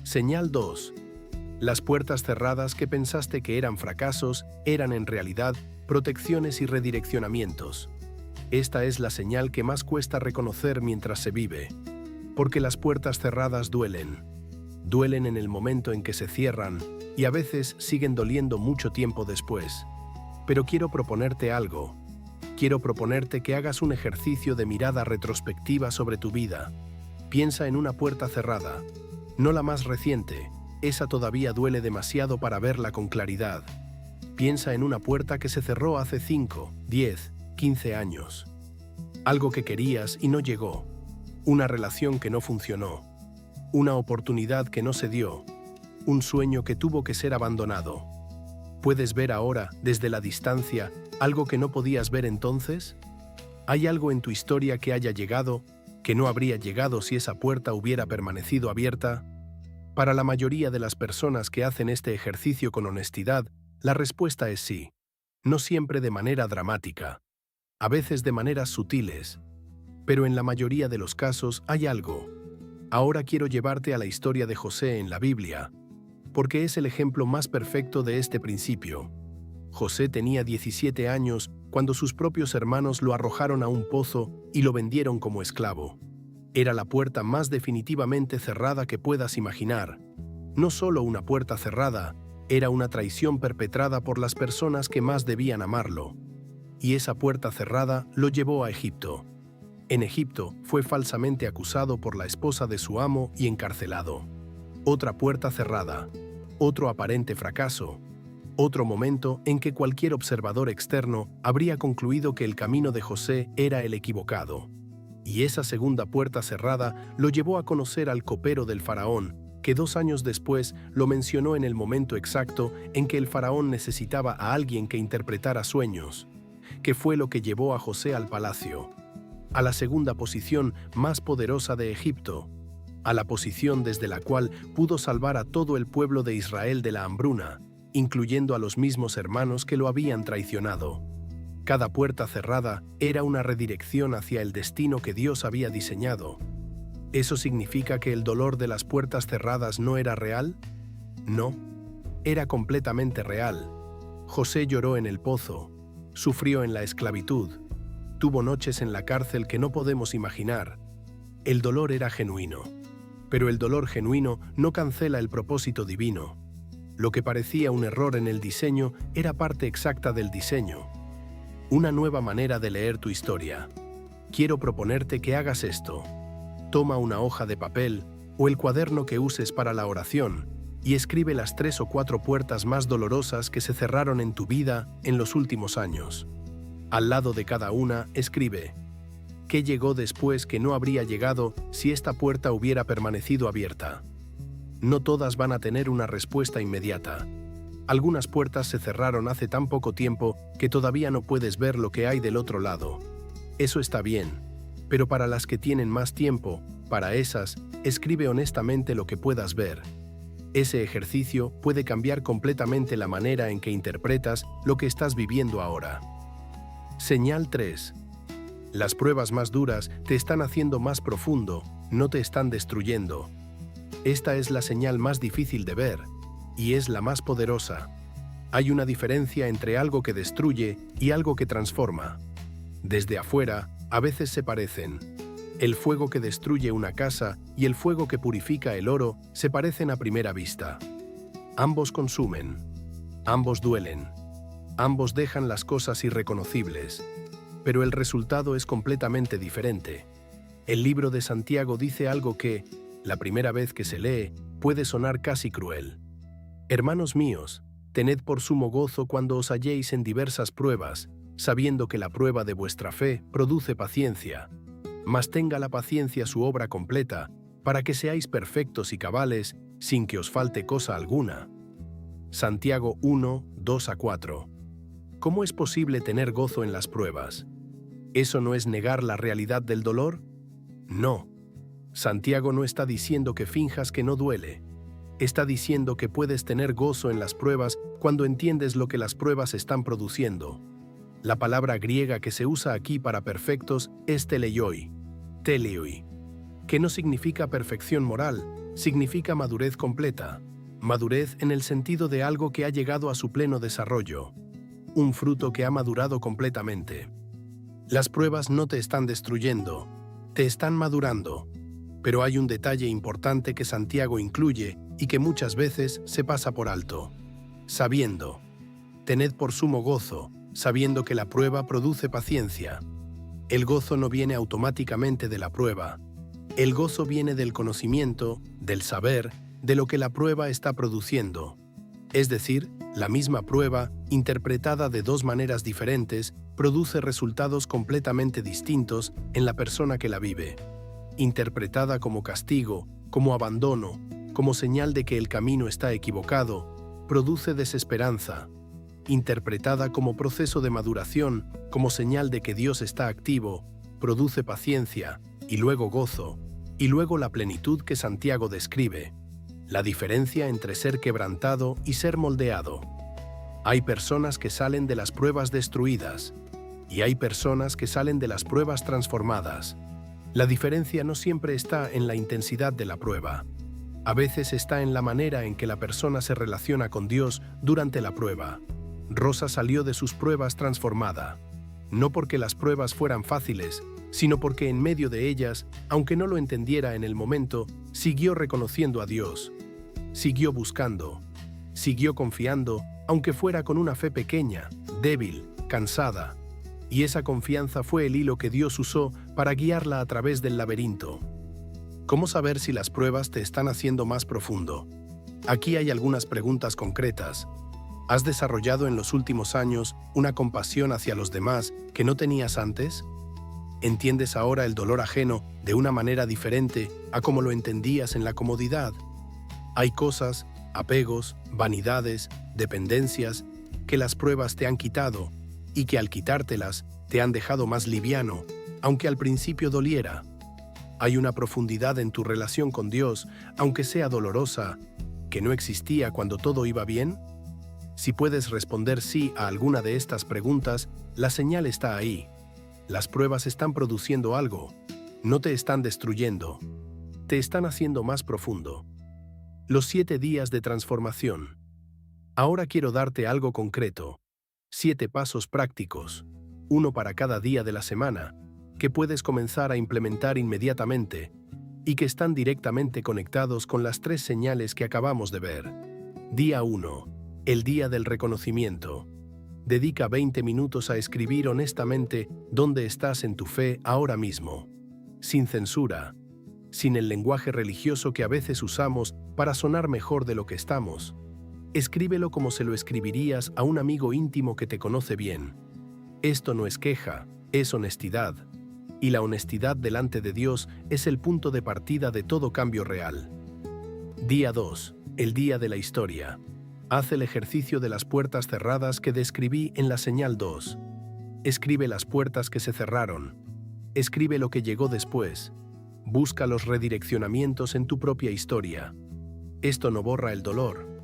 Señal 2. Las puertas cerradas que pensaste que eran fracasos eran en realidad protecciones y redireccionamientos. Esta es la señal que más cuesta reconocer mientras se vive, porque las puertas cerradas duelen. Duelen en el momento en que se cierran y a veces siguen doliendo mucho tiempo después. Pero quiero proponerte algo. Quiero proponerte que hagas un ejercicio de mirada retrospectiva sobre tu vida. Piensa en una puerta cerrada, no la más reciente, esa todavía duele demasiado para verla con claridad. Piensa en una puerta que se cerró hace 5, 10, 15 años. Algo que querías y no llegó. Una relación que no funcionó. Una oportunidad que no se dio. Un sueño que tuvo que ser abandonado. ¿Puedes ver ahora, desde la distancia, algo que no podías ver entonces? ¿Hay algo en tu historia que haya llegado, que no habría llegado si esa puerta hubiera permanecido abierta? Para la mayoría de las personas que hacen este ejercicio con honestidad, la respuesta es sí. No siempre de manera dramática. A veces de maneras sutiles. Pero en la mayoría de los casos hay algo. Ahora quiero llevarte a la historia de José en la Biblia, porque es el ejemplo más perfecto de este principio. José tenía 17 años cuando sus propios hermanos lo arrojaron a un pozo y lo vendieron como esclavo. Era la puerta más definitivamente cerrada que puedas imaginar. No solo una puerta cerrada, era una traición perpetrada por las personas que más debían amarlo. Y esa puerta cerrada lo llevó a Egipto. En Egipto fue falsamente acusado por la esposa de su amo y encarcelado. Otra puerta cerrada, otro aparente fracaso, otro momento en que cualquier observador externo habría concluido que el camino de José era el equivocado. Y esa segunda puerta cerrada lo llevó a conocer al copero del faraón, que 2 años después lo mencionó en el momento exacto en que el faraón necesitaba a alguien que interpretara sueños, que fue lo que llevó a José al palacio, a la segunda posición más poderosa de Egipto, a la posición desde la cual pudo salvar a todo el pueblo de Israel de la hambruna, incluyendo a los mismos hermanos que lo habían traicionado. Cada puerta cerrada era una redirección hacia el destino que Dios había diseñado. ¿Eso significa que el dolor de las puertas cerradas no era real? No, era completamente real. José lloró en el pozo, sufrió en la esclavitud, tuvo noches en la cárcel que no podemos imaginar. El dolor era genuino. Pero el dolor genuino no cancela el propósito divino. Lo que parecía un error en el diseño era parte exacta del diseño. Una nueva manera de leer tu historia. Quiero proponerte que hagas esto. Toma una hoja de papel o el cuaderno que uses para la oración y escribe las 3 o 4 puertas más dolorosas que se cerraron en tu vida en los últimos años. Al lado de cada una, escribe: ¿qué llegó después que no habría llegado si esta puerta hubiera permanecido abierta? No todas van a tener una respuesta inmediata. Algunas puertas se cerraron hace tan poco tiempo que todavía no puedes ver lo que hay del otro lado. Eso está bien, pero para las que tienen más tiempo, para esas, escribe honestamente lo que puedas ver. Ese ejercicio puede cambiar completamente la manera en que interpretas lo que estás viviendo ahora. Señal 3. Las pruebas más duras te están haciendo más profundo, no te están destruyendo. Esta es la señal más difícil de ver, y es la más poderosa. Hay una diferencia entre algo que destruye y algo que transforma. Desde afuera, a veces se parecen. El fuego que destruye una casa y el fuego que purifica el oro se parecen a primera vista. Ambos consumen. Ambos duelen. Ambos dejan las cosas irreconocibles. Pero el resultado es completamente diferente. El libro de Santiago dice algo que, la primera vez que se lee, puede sonar casi cruel. Hermanos míos, tened por sumo gozo cuando os halléis en diversas pruebas, sabiendo que la prueba de vuestra fe produce paciencia. Mas tenga la paciencia su obra completa, para que seáis perfectos y cabales, sin que os falte cosa alguna. Santiago 1, 2-4. ¿Cómo es posible tener gozo en las pruebas? ¿Eso no es negar la realidad del dolor? No. Santiago no está diciendo que finjas que no duele. Está diciendo que puedes tener gozo en las pruebas cuando entiendes lo que las pruebas están produciendo. La palabra griega que se usa aquí para perfectos es teleioi, que no significa perfección moral, significa madurez completa. Madurez en el sentido de algo que ha llegado a su pleno desarrollo. Un fruto que ha madurado completamente. Las pruebas no te están destruyendo, te están madurando. Pero hay un detalle importante que Santiago incluye y que muchas veces se pasa por alto. Sabiendo. Tened por sumo gozo, sabiendo que la prueba produce paciencia. El gozo no viene automáticamente de la prueba. El gozo viene del conocimiento, del saber, de lo que la prueba está produciendo. Es decir, la misma prueba, interpretada de 2 maneras diferentes, produce resultados completamente distintos en la persona que la vive. Interpretada como castigo, como abandono, como señal de que el camino está equivocado, produce desesperanza. Interpretada como proceso de maduración, como señal de que Dios está activo, produce paciencia, y luego gozo, y luego la plenitud que Santiago describe. La diferencia entre ser quebrantado y ser moldeado. Hay personas que salen de las pruebas destruidas, y hay personas que salen de las pruebas transformadas. La diferencia no siempre está en la intensidad de la prueba. A veces está en la manera en que la persona se relaciona con Dios durante la prueba. Rosa salió de sus pruebas transformada. no porque las pruebas fueran fáciles, sino porque en medio de ellas, aunque no lo entendiera en el momento, siguió reconociendo a Dios, siguió buscando, siguió confiando, aunque fuera con una fe pequeña, débil, cansada. Y esa confianza fue el hilo que Dios usó para guiarla a través del laberinto. ¿Cómo saber si las pruebas te están haciendo más profundo? Aquí hay algunas preguntas concretas. ¿Has desarrollado en los últimos años una compasión hacia los demás que no tenías antes? ¿Entiendes ahora el dolor ajeno de una manera diferente a como lo entendías en la comodidad? Hay cosas, apegos, vanidades, dependencias que las pruebas te han quitado y que al quitártelas te han dejado más liviano, aunque al principio doliera. Hay una profundidad en tu relación con Dios, aunque sea dolorosa, que no existía cuando todo iba bien. Si puedes responder sí a alguna de estas preguntas, la señal está ahí. Las pruebas están produciendo algo, no te están destruyendo, te están haciendo más profundo. Los 7 días de transformación. Ahora quiero darte algo concreto. 7 pasos prácticos, uno para cada día de la semana, que puedes comenzar a implementar inmediatamente y que están directamente conectados con las 3 señales que acabamos de ver. Día 1. El día del reconocimiento. Dedica 20 minutos a escribir honestamente dónde estás en tu fe ahora mismo, sin censura, sin el lenguaje religioso que a veces usamos para sonar mejor de lo que estamos. Escríbelo como se lo escribirías a un amigo íntimo que te conoce bien. Esto no es queja, es honestidad. Y la honestidad delante de Dios es el punto de partida de todo cambio real. Día 2. El día de la historia. Haz el ejercicio de las puertas cerradas que describí en la señal 2. Escribe las puertas que se cerraron. Escribe lo que llegó después. Busca los redireccionamientos en tu propia historia. Esto no borra el dolor,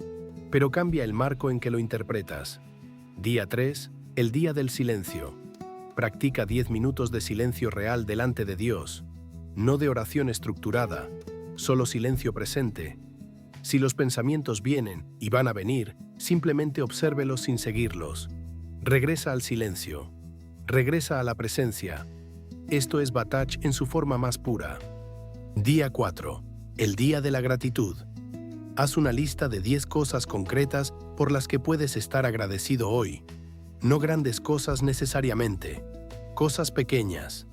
pero cambia el marco en que lo interpretas. Día 3. El día del silencio. Practica 10 minutos de silencio real delante de Dios, no de oración estructurada, solo silencio presente. Si los pensamientos vienen y van a venir, simplemente obsérvelos sin seguirlos. Regresa al silencio. Regresa a la presencia. Esto es Batach en su forma más pura. Día 4. El día de la gratitud. Haz una lista de 10 cosas concretas por las que puedes estar agradecido hoy. No grandes cosas necesariamente, cosas pequeñas.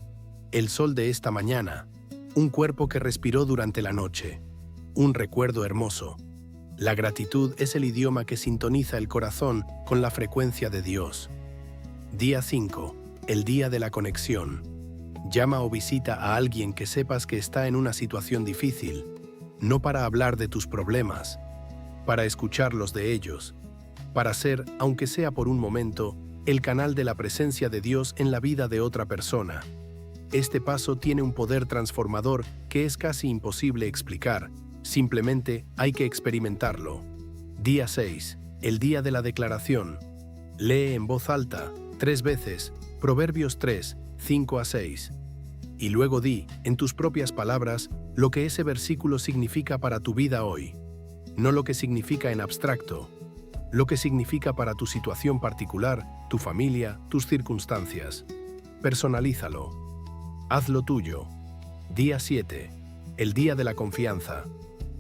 El sol de esta mañana, un cuerpo que respiró durante la noche, un recuerdo hermoso. La gratitud es el idioma que sintoniza el corazón con la frecuencia de Dios. Día 5. El día de la conexión. Llama o visita a alguien que sepas que está en una situación difícil, no para hablar de tus problemas, para escuchar los de ellos, para ser, aunque sea por un momento, el canal de la presencia de Dios en la vida de otra persona. Este paso tiene un poder transformador que es casi imposible explicar, simplemente hay que experimentarlo. Día 6. El día de la declaración. Lee en voz alta, 3 veces, Proverbios 3, 5-6. Y luego di, en tus propias palabras, lo que ese versículo significa para tu vida hoy. No lo que significa en abstracto, lo que significa para tu situación particular, tu familia, tus circunstancias. Personalízalo. Hazlo tuyo. Día 7. El día de la confianza.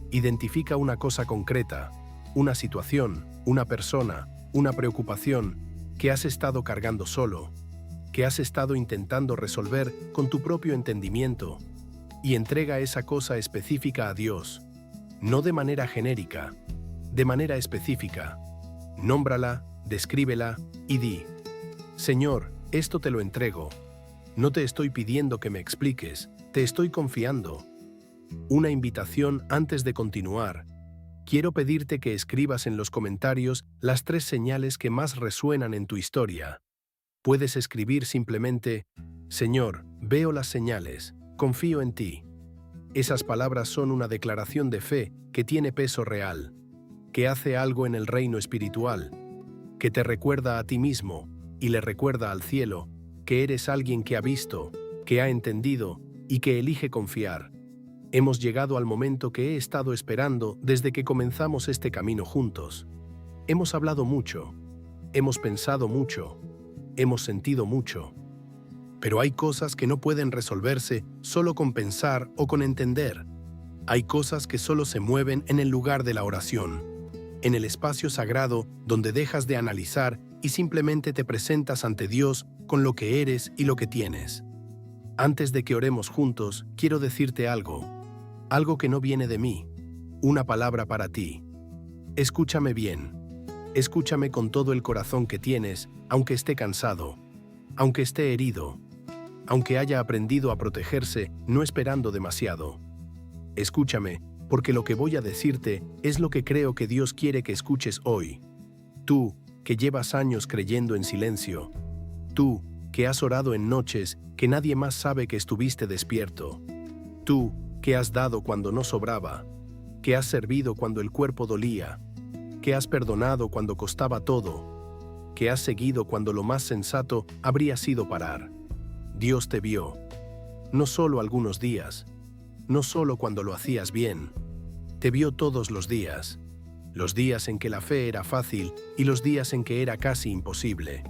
Identifica una cosa concreta, una situación, una persona, una preocupación que has estado cargando solo, que has estado intentando resolver con tu propio entendimiento, y entrega esa cosa específica a Dios, no de manera genérica, de manera específica. Nómbrala, descríbela y di: Señor, esto te lo entrego. No te estoy pidiendo que me expliques, te estoy confiando. Una invitación antes de continuar. Quiero pedirte que escribas en los comentarios las 3 señales que más resuenan en tu historia. Puedes escribir simplemente: Señor, veo las señales, confío en ti. Esas palabras son una declaración de fe que tiene peso real, que hace algo en el reino espiritual, que te recuerda a ti mismo y le recuerda al cielo que eres alguien que ha visto, que ha entendido y que elige confiar. Hemos llegado al momento que he estado esperando desde que comenzamos este camino juntos. Hemos hablado mucho, hemos pensado mucho, hemos sentido mucho. Pero hay cosas que no pueden resolverse solo con pensar o con entender. Hay cosas que solo se mueven en el lugar de la oración, en el espacio sagrado donde dejas de analizar y simplemente te presentas ante Dios con lo que eres y lo que tienes. Antes de que oremos juntos, quiero decirte algo que no viene de mí, una palabra para ti. Escúchame bien, escúchame con todo el corazón que tienes, aunque esté cansado, aunque esté herido, aunque haya aprendido a protegerse no esperando demasiado. Escúchame, porque lo que voy a decirte es lo que creo que Dios quiere que escuches hoy. Tú, que llevas años creyendo en silencio. Tú, que has orado en noches que nadie más sabe que estuviste despierto. Tú, que has dado cuando no sobraba, que has servido cuando el cuerpo dolía, que has perdonado cuando costaba todo, que has seguido cuando lo más sensato habría sido parar. Dios te vio, no solo algunos días, no solo cuando lo hacías bien, te vio todos los días en que la fe era fácil y los días en que era casi imposible,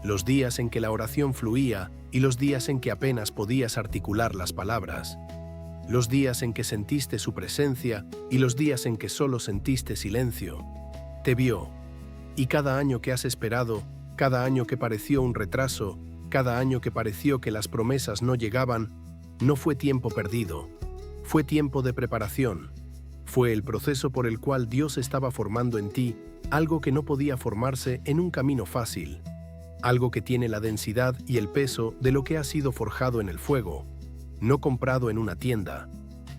los días en que la oración fluía y los días en que apenas podías articular las palabras, los días en que sentiste su presencia y los días en que solo sentiste silencio. Te vio, y cada año que has esperado, cada año que pareció un retraso, cada año que pareció que las promesas no llegaban, no fue tiempo perdido, fue tiempo de preparación. Fue el proceso por el cual Dios estaba formando en ti algo que no podía formarse en un camino fácil, algo que tiene la densidad y el peso de lo que ha sido forjado en el fuego, no comprado en una tienda.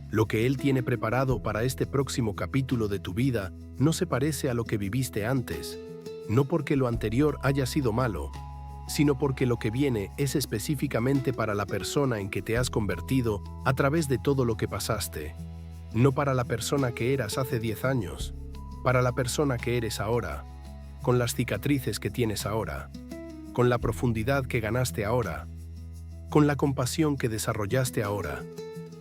Lo que Él tiene preparado para este próximo capítulo de tu vida no se parece a lo que viviste antes, no porque lo anterior haya sido malo, sino porque lo que viene es específicamente para la persona en que te has convertido a través de todo lo que pasaste. No para la persona que eras hace 10 años, para la persona que eres ahora, con las cicatrices que tienes ahora, con la profundidad que ganaste ahora, con la compasión que desarrollaste ahora,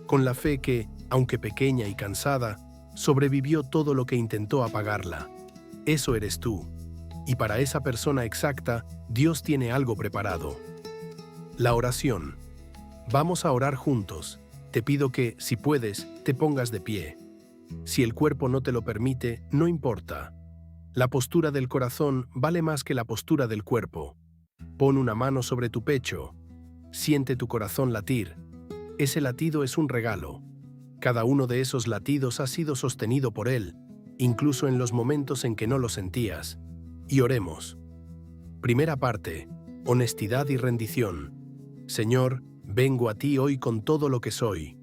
con la fe que, aunque pequeña y cansada, sobrevivió todo lo que intentó apagarla. Eso eres tú, y para esa persona exacta, Dios tiene algo preparado. La oración. Vamos a orar juntos. Te pido que, si puedes, te pongas de pie. Si el cuerpo no te lo permite, no importa. La postura del corazón vale más que la postura del cuerpo. Pon una mano sobre tu pecho. Siente tu corazón latir. Ese latido es un regalo. Cada uno de esos latidos ha sido sostenido por Él, incluso en los momentos en que no lo sentías. Y oremos. Primera parte. Honestidad y rendición. Señor, vengo a ti hoy con todo lo que soy,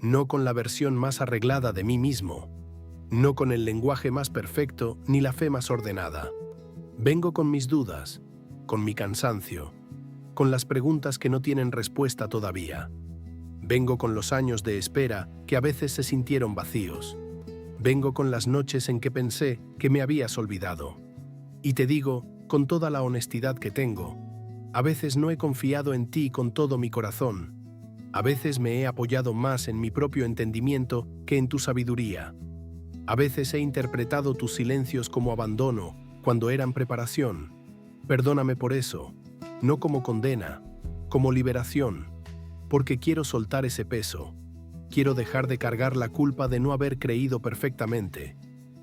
no con la versión más arreglada de mí mismo, no con el lenguaje más perfecto ni la fe más ordenada. Vengo con mis dudas, con mi cansancio, con las preguntas que no tienen respuesta todavía. Vengo con los años de espera que a veces se sintieron vacíos. Vengo con las noches en que pensé que me habías olvidado. Y te digo, con toda la honestidad que tengo, a veces no he confiado en ti con todo mi corazón. A veces me he apoyado más en mi propio entendimiento que en tu sabiduría. A veces he interpretado tus silencios como abandono, cuando eran preparación. Perdóname por eso, no como condena, como liberación, porque quiero soltar ese peso. Quiero dejar de cargar la culpa de no haber creído perfectamente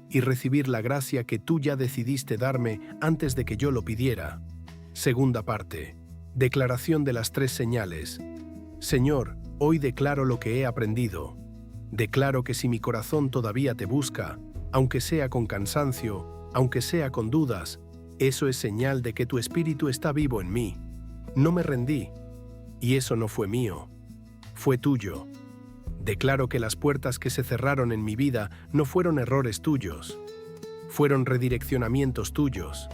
y recibir la gracia que tú ya decidiste darme antes de que yo lo pidiera. Segunda parte. Declaración de las 3 señales. Señor, hoy declaro lo que he aprendido. Declaro que si mi corazón todavía te busca, aunque sea con cansancio, aunque sea con dudas, eso es señal de que tu espíritu está vivo en mí. No me rendí. Y eso no fue mío. Fue tuyo. Declaro que las puertas que se cerraron en mi vida no fueron errores tuyos. Fueron redireccionamientos tuyos.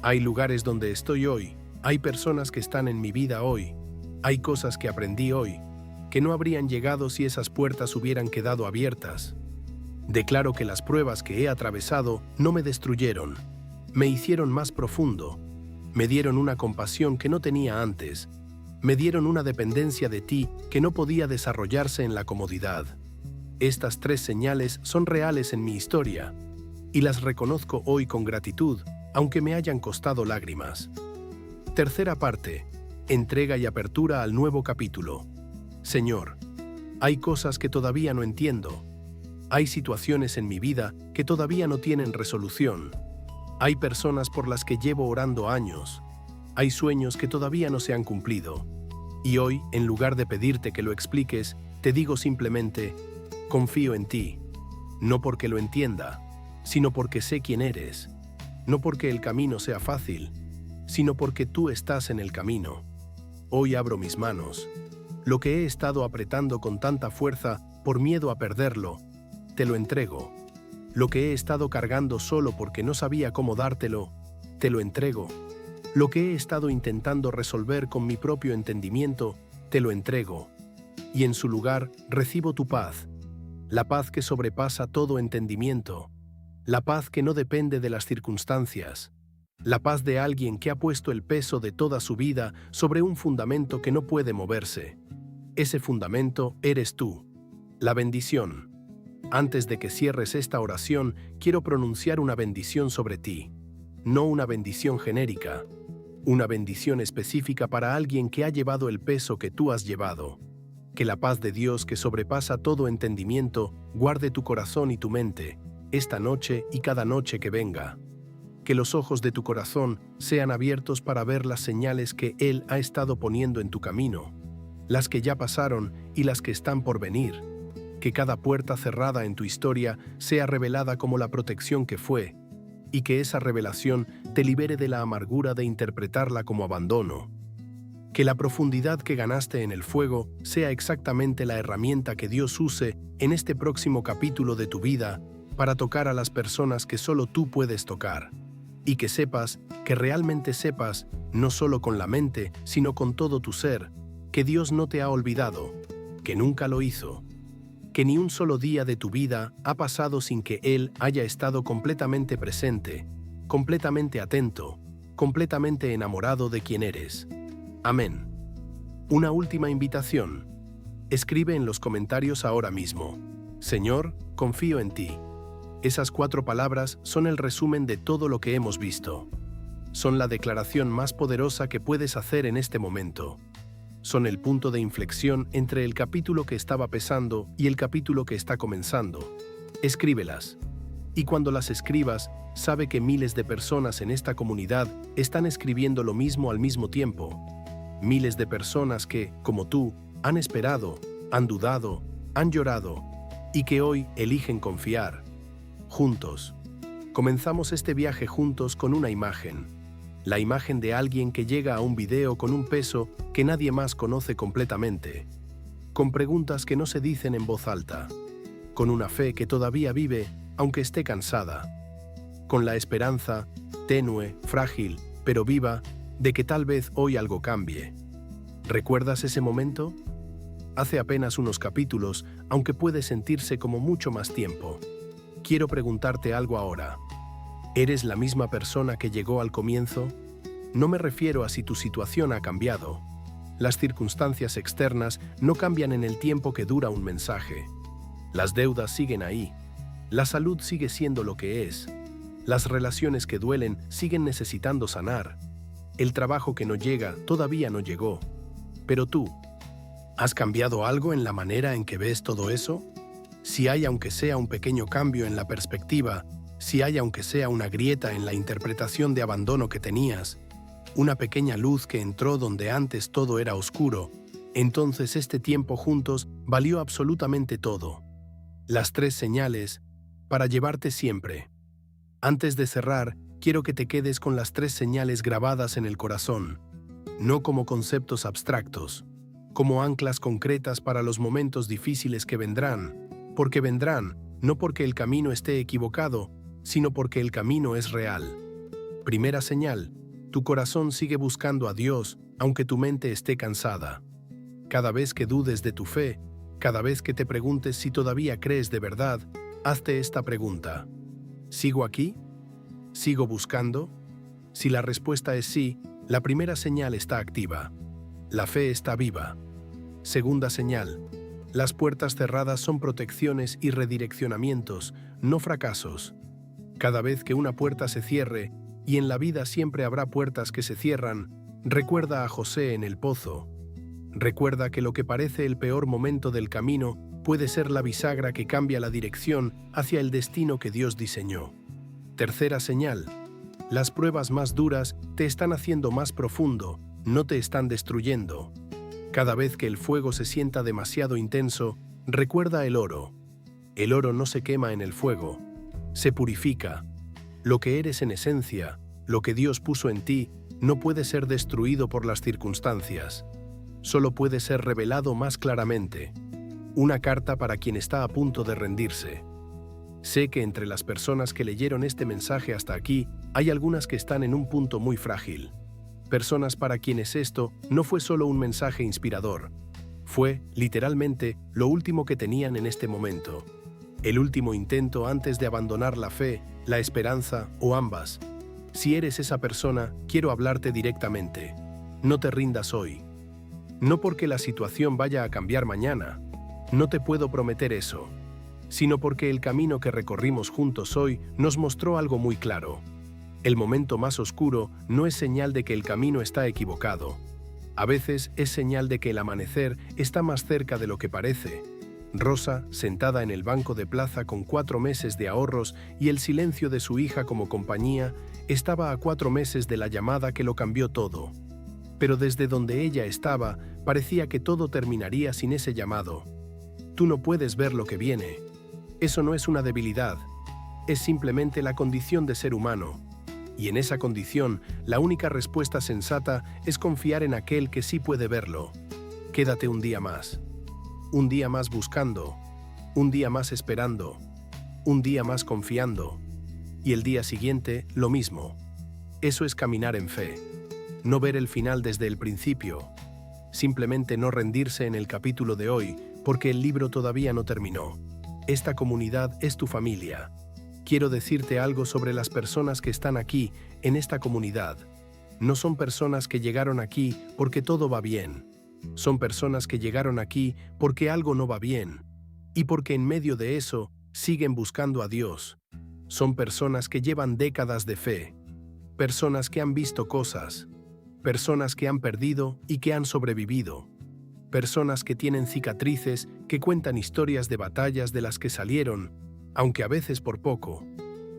Hay lugares donde estoy hoy, hay personas que están en mi vida hoy, hay cosas que aprendí hoy, que no habrían llegado si esas puertas hubieran quedado abiertas. Declaro que las pruebas que he atravesado no me destruyeron, me hicieron más profundo, me dieron una compasión que no tenía antes, me dieron una dependencia de ti que no podía desarrollarse en la comodidad. Estas 3 señales son reales en mi historia, y las reconozco hoy con gratitud, aunque me hayan costado lágrimas. Tercera parte. entrega y apertura al nuevo capítulo. Señor, hay cosas que todavía no entiendo. Hay situaciones en mi vida que todavía no tienen resolución. Hay personas por las que llevo orando años. Hay sueños que todavía no se han cumplido. Y hoy, en lugar de pedirte que lo expliques, te digo simplemente, confío en ti. No porque lo entienda, sino porque sé quién eres. No porque el camino sea fácil, sino porque tú estás en el camino. Hoy abro mis manos. Lo que he estado apretando con tanta fuerza por miedo a perderlo, te lo entrego. Lo que he estado cargando solo porque no sabía cómo dártelo, te lo entrego. Lo que he estado intentando resolver con mi propio entendimiento, te lo entrego. Y en su lugar recibo tu paz, la paz que sobrepasa todo entendimiento, la paz que no depende de las circunstancias, la paz de alguien que ha puesto el peso de toda su vida sobre un fundamento que no puede moverse. Ese fundamento eres tú. La bendición. Antes de que cierres esta oración, quiero pronunciar una bendición sobre ti. No una bendición genérica, una bendición específica para alguien que ha llevado el peso que tú has llevado. Que la paz de Dios que sobrepasa todo entendimiento guarde tu corazón y tu mente, esta noche y cada noche que venga. Que los ojos de tu corazón sean abiertos para ver las señales que Él ha estado poniendo en tu camino, las que ya pasaron y las que están por venir. Que cada puerta cerrada en tu historia sea revelada como la protección que fue, y que esa revelación te libere de la amargura de interpretarla como abandono. Que la profundidad que ganaste en el fuego sea exactamente la herramienta que Dios use en este próximo capítulo de tu vida para tocar a las personas que solo tú puedes tocar. Y que sepas, que realmente sepas, no solo con la mente, sino con todo tu ser, que Dios no te ha olvidado, que nunca lo hizo, que ni un solo día de tu vida ha pasado sin que Él haya estado completamente presente, completamente atento, completamente enamorado de quien eres. Amén. Una última invitación. Escribe en los comentarios ahora mismo: Señor, confío en ti. Esas 4 palabras son el resumen de todo lo que hemos visto. Son la declaración más poderosa que puedes hacer en este momento. Son el punto de inflexión entre el capítulo que estaba pesando y el capítulo que está comenzando. Escríbelas. Y cuando las escribas, sabe que miles de personas en esta comunidad están escribiendo lo mismo al mismo tiempo. Miles de personas que, como tú, han esperado, han dudado, han llorado, y que hoy eligen confiar. Juntos. Comenzamos este viaje juntos con una imagen. La imagen de alguien que llega a un video con un peso que nadie más conoce completamente, con preguntas que no se dicen en voz alta, con una fe que todavía vive aunque esté cansada, con la esperanza, tenue, frágil, pero viva, de que tal vez hoy algo cambie. ¿Recuerdas ese momento? Hace apenas unos capítulos, aunque puede sentirse como mucho más tiempo. Quiero preguntarte algo ahora. ¿Eres la misma persona que llegó al comienzo? No me refiero a si tu situación ha cambiado. Las circunstancias externas no cambian en el tiempo que dura un mensaje. Las deudas siguen ahí. La salud sigue siendo lo que es. Las relaciones que duelen siguen necesitando sanar. El trabajo que no llega todavía no llegó. Pero tú, ¿has cambiado algo en la manera en que ves todo eso? Si hay aunque sea un pequeño cambio en la perspectiva, si hay aunque sea una grieta en la interpretación de abandono que tenías, una pequeña luz que entró donde antes todo era oscuro, entonces este tiempo juntos valió absolutamente todo. Las 3 señales para llevarte siempre. Antes de cerrar, quiero que te quedes con las 3 señales grabadas en el corazón, no como conceptos abstractos, como anclas concretas para los momentos difíciles que vendrán, porque vendrán, no porque el camino esté equivocado, sino porque el camino es real. Primera señal: tu corazón sigue buscando a Dios, aunque tu mente esté cansada. Cada vez que dudes de tu fe, cada vez que te preguntes si todavía crees de verdad, hazte esta pregunta: ¿sigo aquí? ¿Sigo buscando? Si la respuesta es sí, la primera señal está activa. La fe está viva. Segunda señal: las puertas cerradas son protecciones y redireccionamientos, no fracasos. Cada vez que una puerta se cierre, y en la vida siempre habrá puertas que se cierran, Recuerda a José en el pozo. Recuerda que lo que parece el peor momento del camino puede ser la bisagra que cambia la dirección hacia el destino que Dios diseñó. Tercera señal. Las pruebas más duras te están haciendo más profundo, no te están destruyendo. Cada vez que el fuego se sienta demasiado intenso, recuerda el oro. El oro no se quema en el fuego, se purifica. Lo que eres en esencia, lo que Dios puso en ti, no puede ser destruido por las circunstancias. Solo puede ser revelado más claramente. Una carta para quien está a punto de rendirse. Sé que entre las personas que leyeron este mensaje hasta aquí, hay algunas que están en un punto muy frágil. Personas para quienes esto no fue solo un mensaje inspirador. Fue, literalmente, lo último que tenían en este momento. El último intento antes de abandonar la fe, la esperanza o ambas. Si eres esa persona, quiero hablarte directamente. No te rindas hoy. No porque la situación vaya a cambiar mañana. No te puedo prometer eso. Sino porque el camino que recorrimos juntos hoy nos mostró algo muy claro. El momento más oscuro no es señal de que el camino está equivocado. A veces es señal de que el amanecer está más cerca de lo que parece. Rosa, sentada en el banco de plaza con 4 meses de ahorros y el silencio de su hija como compañía, estaba a 4 meses de la llamada que lo cambió todo. Pero desde donde ella estaba, parecía que todo terminaría sin ese llamado. Tú no puedes ver lo que viene. Eso no es una debilidad. Es simplemente la condición de ser humano. Y en esa condición, la única respuesta sensata es confiar en aquel que sí puede verlo. Quédate un día más. Un día más buscando. Un día más esperando. Un día más confiando. Y el día siguiente, lo mismo. Eso es caminar en fe. No ver el final desde el principio. Simplemente no rendirse en el capítulo de hoy, porque el libro todavía no terminó. Esta comunidad es tu familia. Quiero decirte algo sobre las personas que están aquí, en esta comunidad. No son personas que llegaron aquí porque todo va bien. Son personas que llegaron aquí porque algo no va bien. Y porque en medio de eso, siguen buscando a Dios. Son personas que llevan décadas de fe. Personas que han visto cosas. Personas que han perdido y que han sobrevivido. Personas que tienen cicatrices, que cuentan historias de batallas de las que salieron, aunque a veces por poco.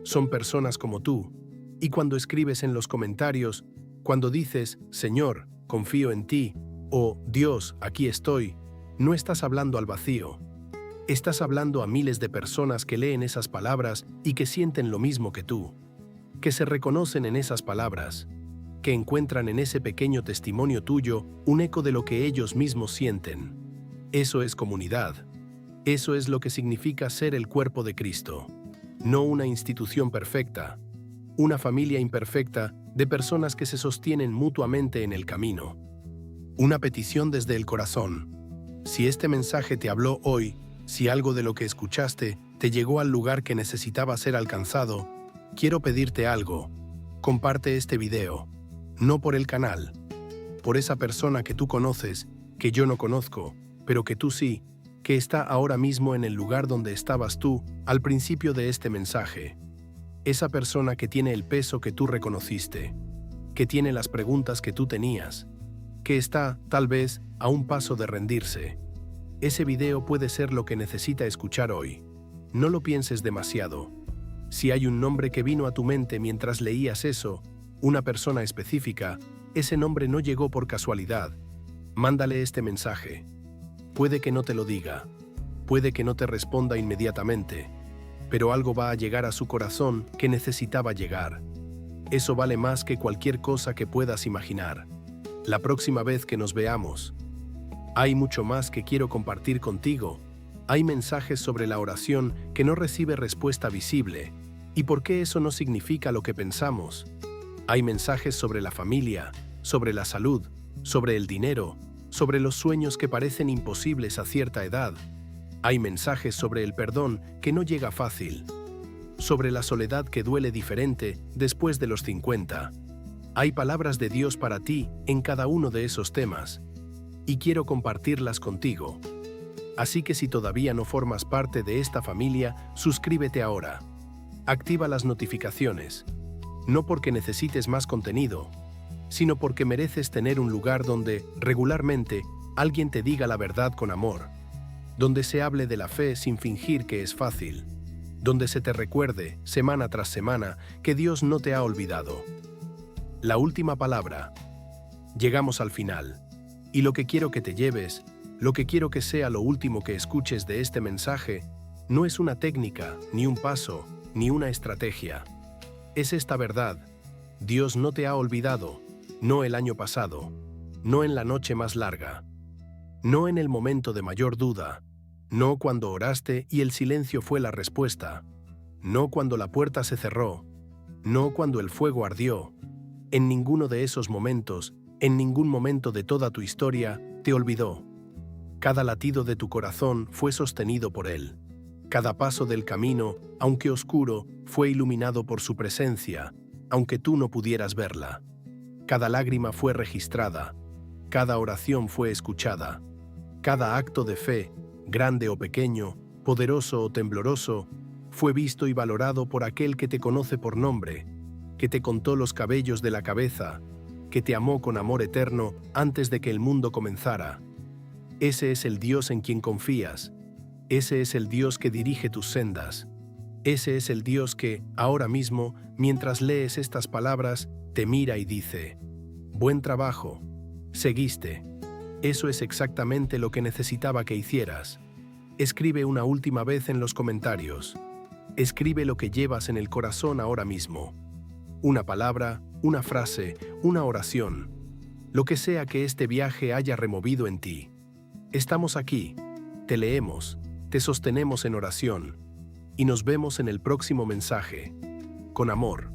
Son personas como tú. Y cuando escribes en los comentarios, cuando dices, Señor, confío en ti, o Dios, aquí estoy, no estás hablando al vacío. Estás hablando a miles de personas que leen esas palabras y que sienten lo mismo que tú. Que se reconocen en esas palabras. Que encuentran en ese pequeño testimonio tuyo un eco de lo que ellos mismos sienten. Eso es comunidad. Eso es lo que significa ser el cuerpo de Cristo. No una institución perfecta, una familia imperfecta de personas que se sostienen mutuamente en el camino. Una petición desde el corazón. Si este mensaje te habló hoy, si algo de lo que escuchaste te llegó al lugar que necesitaba ser alcanzado, quiero pedirte algo. Comparte este video. No por el canal, por esa persona que tú conoces, que yo no conozco, pero que tú sí, que está ahora mismo en el lugar donde estabas tú al principio de este mensaje. Esa persona que tiene el peso que tú reconociste, que tiene las preguntas que tú tenías, que está, tal vez, a un paso de rendirse. Ese video puede ser lo que necesita escuchar hoy. No lo pienses demasiado. Si hay un nombre que vino a tu mente mientras leías eso, una persona específica, ese nombre no llegó por casualidad. Mándale este mensaje. Puede que no te lo diga, puede que no te responda inmediatamente, pero algo va a llegar a su corazón que necesitaba llegar. Eso vale más que cualquier cosa que puedas imaginar. La próxima vez que nos veamos, hay mucho más que quiero compartir contigo. Hay mensajes sobre la oración que no recibe respuesta visible, y por qué eso no significa lo que pensamos. Hay mensajes sobre la familia, sobre la salud, sobre el dinero, sobre los sueños que parecen imposibles a cierta edad. Hay mensajes sobre el perdón que no llega fácil, sobre la soledad que duele diferente después de los 50. Hay palabras de Dios para ti en cada uno de esos temas, y quiero compartirlas contigo. Así que si todavía no formas parte de esta familia, suscríbete ahora. Activa las notificaciones. No porque necesites más contenido, sino porque mereces tener un lugar donde, regularmente, alguien te diga la verdad con amor, donde se hable de la fe sin fingir que es fácil, donde se te recuerde, semana tras semana, que Dios no te ha olvidado. La última palabra. Llegamos al final. Y lo que quiero que te lleves, lo que quiero que sea lo último que escuches de este mensaje, no es una técnica, ni un paso, ni una estrategia. Es esta verdad. Dios no te ha olvidado, no el año pasado, no en la noche más larga, no en el momento de mayor duda, no cuando oraste y el silencio fue la respuesta, no cuando la puerta se cerró, no cuando el fuego ardió. En ninguno de esos momentos, en ningún momento de toda tu historia, te olvidó. Cada latido de tu corazón fue sostenido por Él. Cada paso del camino, aunque oscuro, fue iluminado por su presencia, aunque tú no pudieras verla. Cada lágrima fue registrada, cada oración fue escuchada, cada acto de fe, grande o pequeño, poderoso o tembloroso, fue visto y valorado por aquel que te conoce por nombre, que te contó los cabellos de la cabeza, que te amó con amor eterno antes de que el mundo comenzara. Ese es el Dios en quien confías. Ese es el Dios que dirige tus sendas. Ese es el Dios que, ahora mismo, mientras lees estas palabras, te mira y dice: buen trabajo, seguiste. Eso es exactamente lo que necesitaba que hicieras. Escribe una última vez en los comentarios. Escribe lo que llevas en el corazón ahora mismo. Una palabra, una frase, una oración. Lo que sea que este viaje haya removido en ti. Estamos aquí, te leemos, te sostenemos en oración, y nos vemos en el próximo mensaje. Con amor.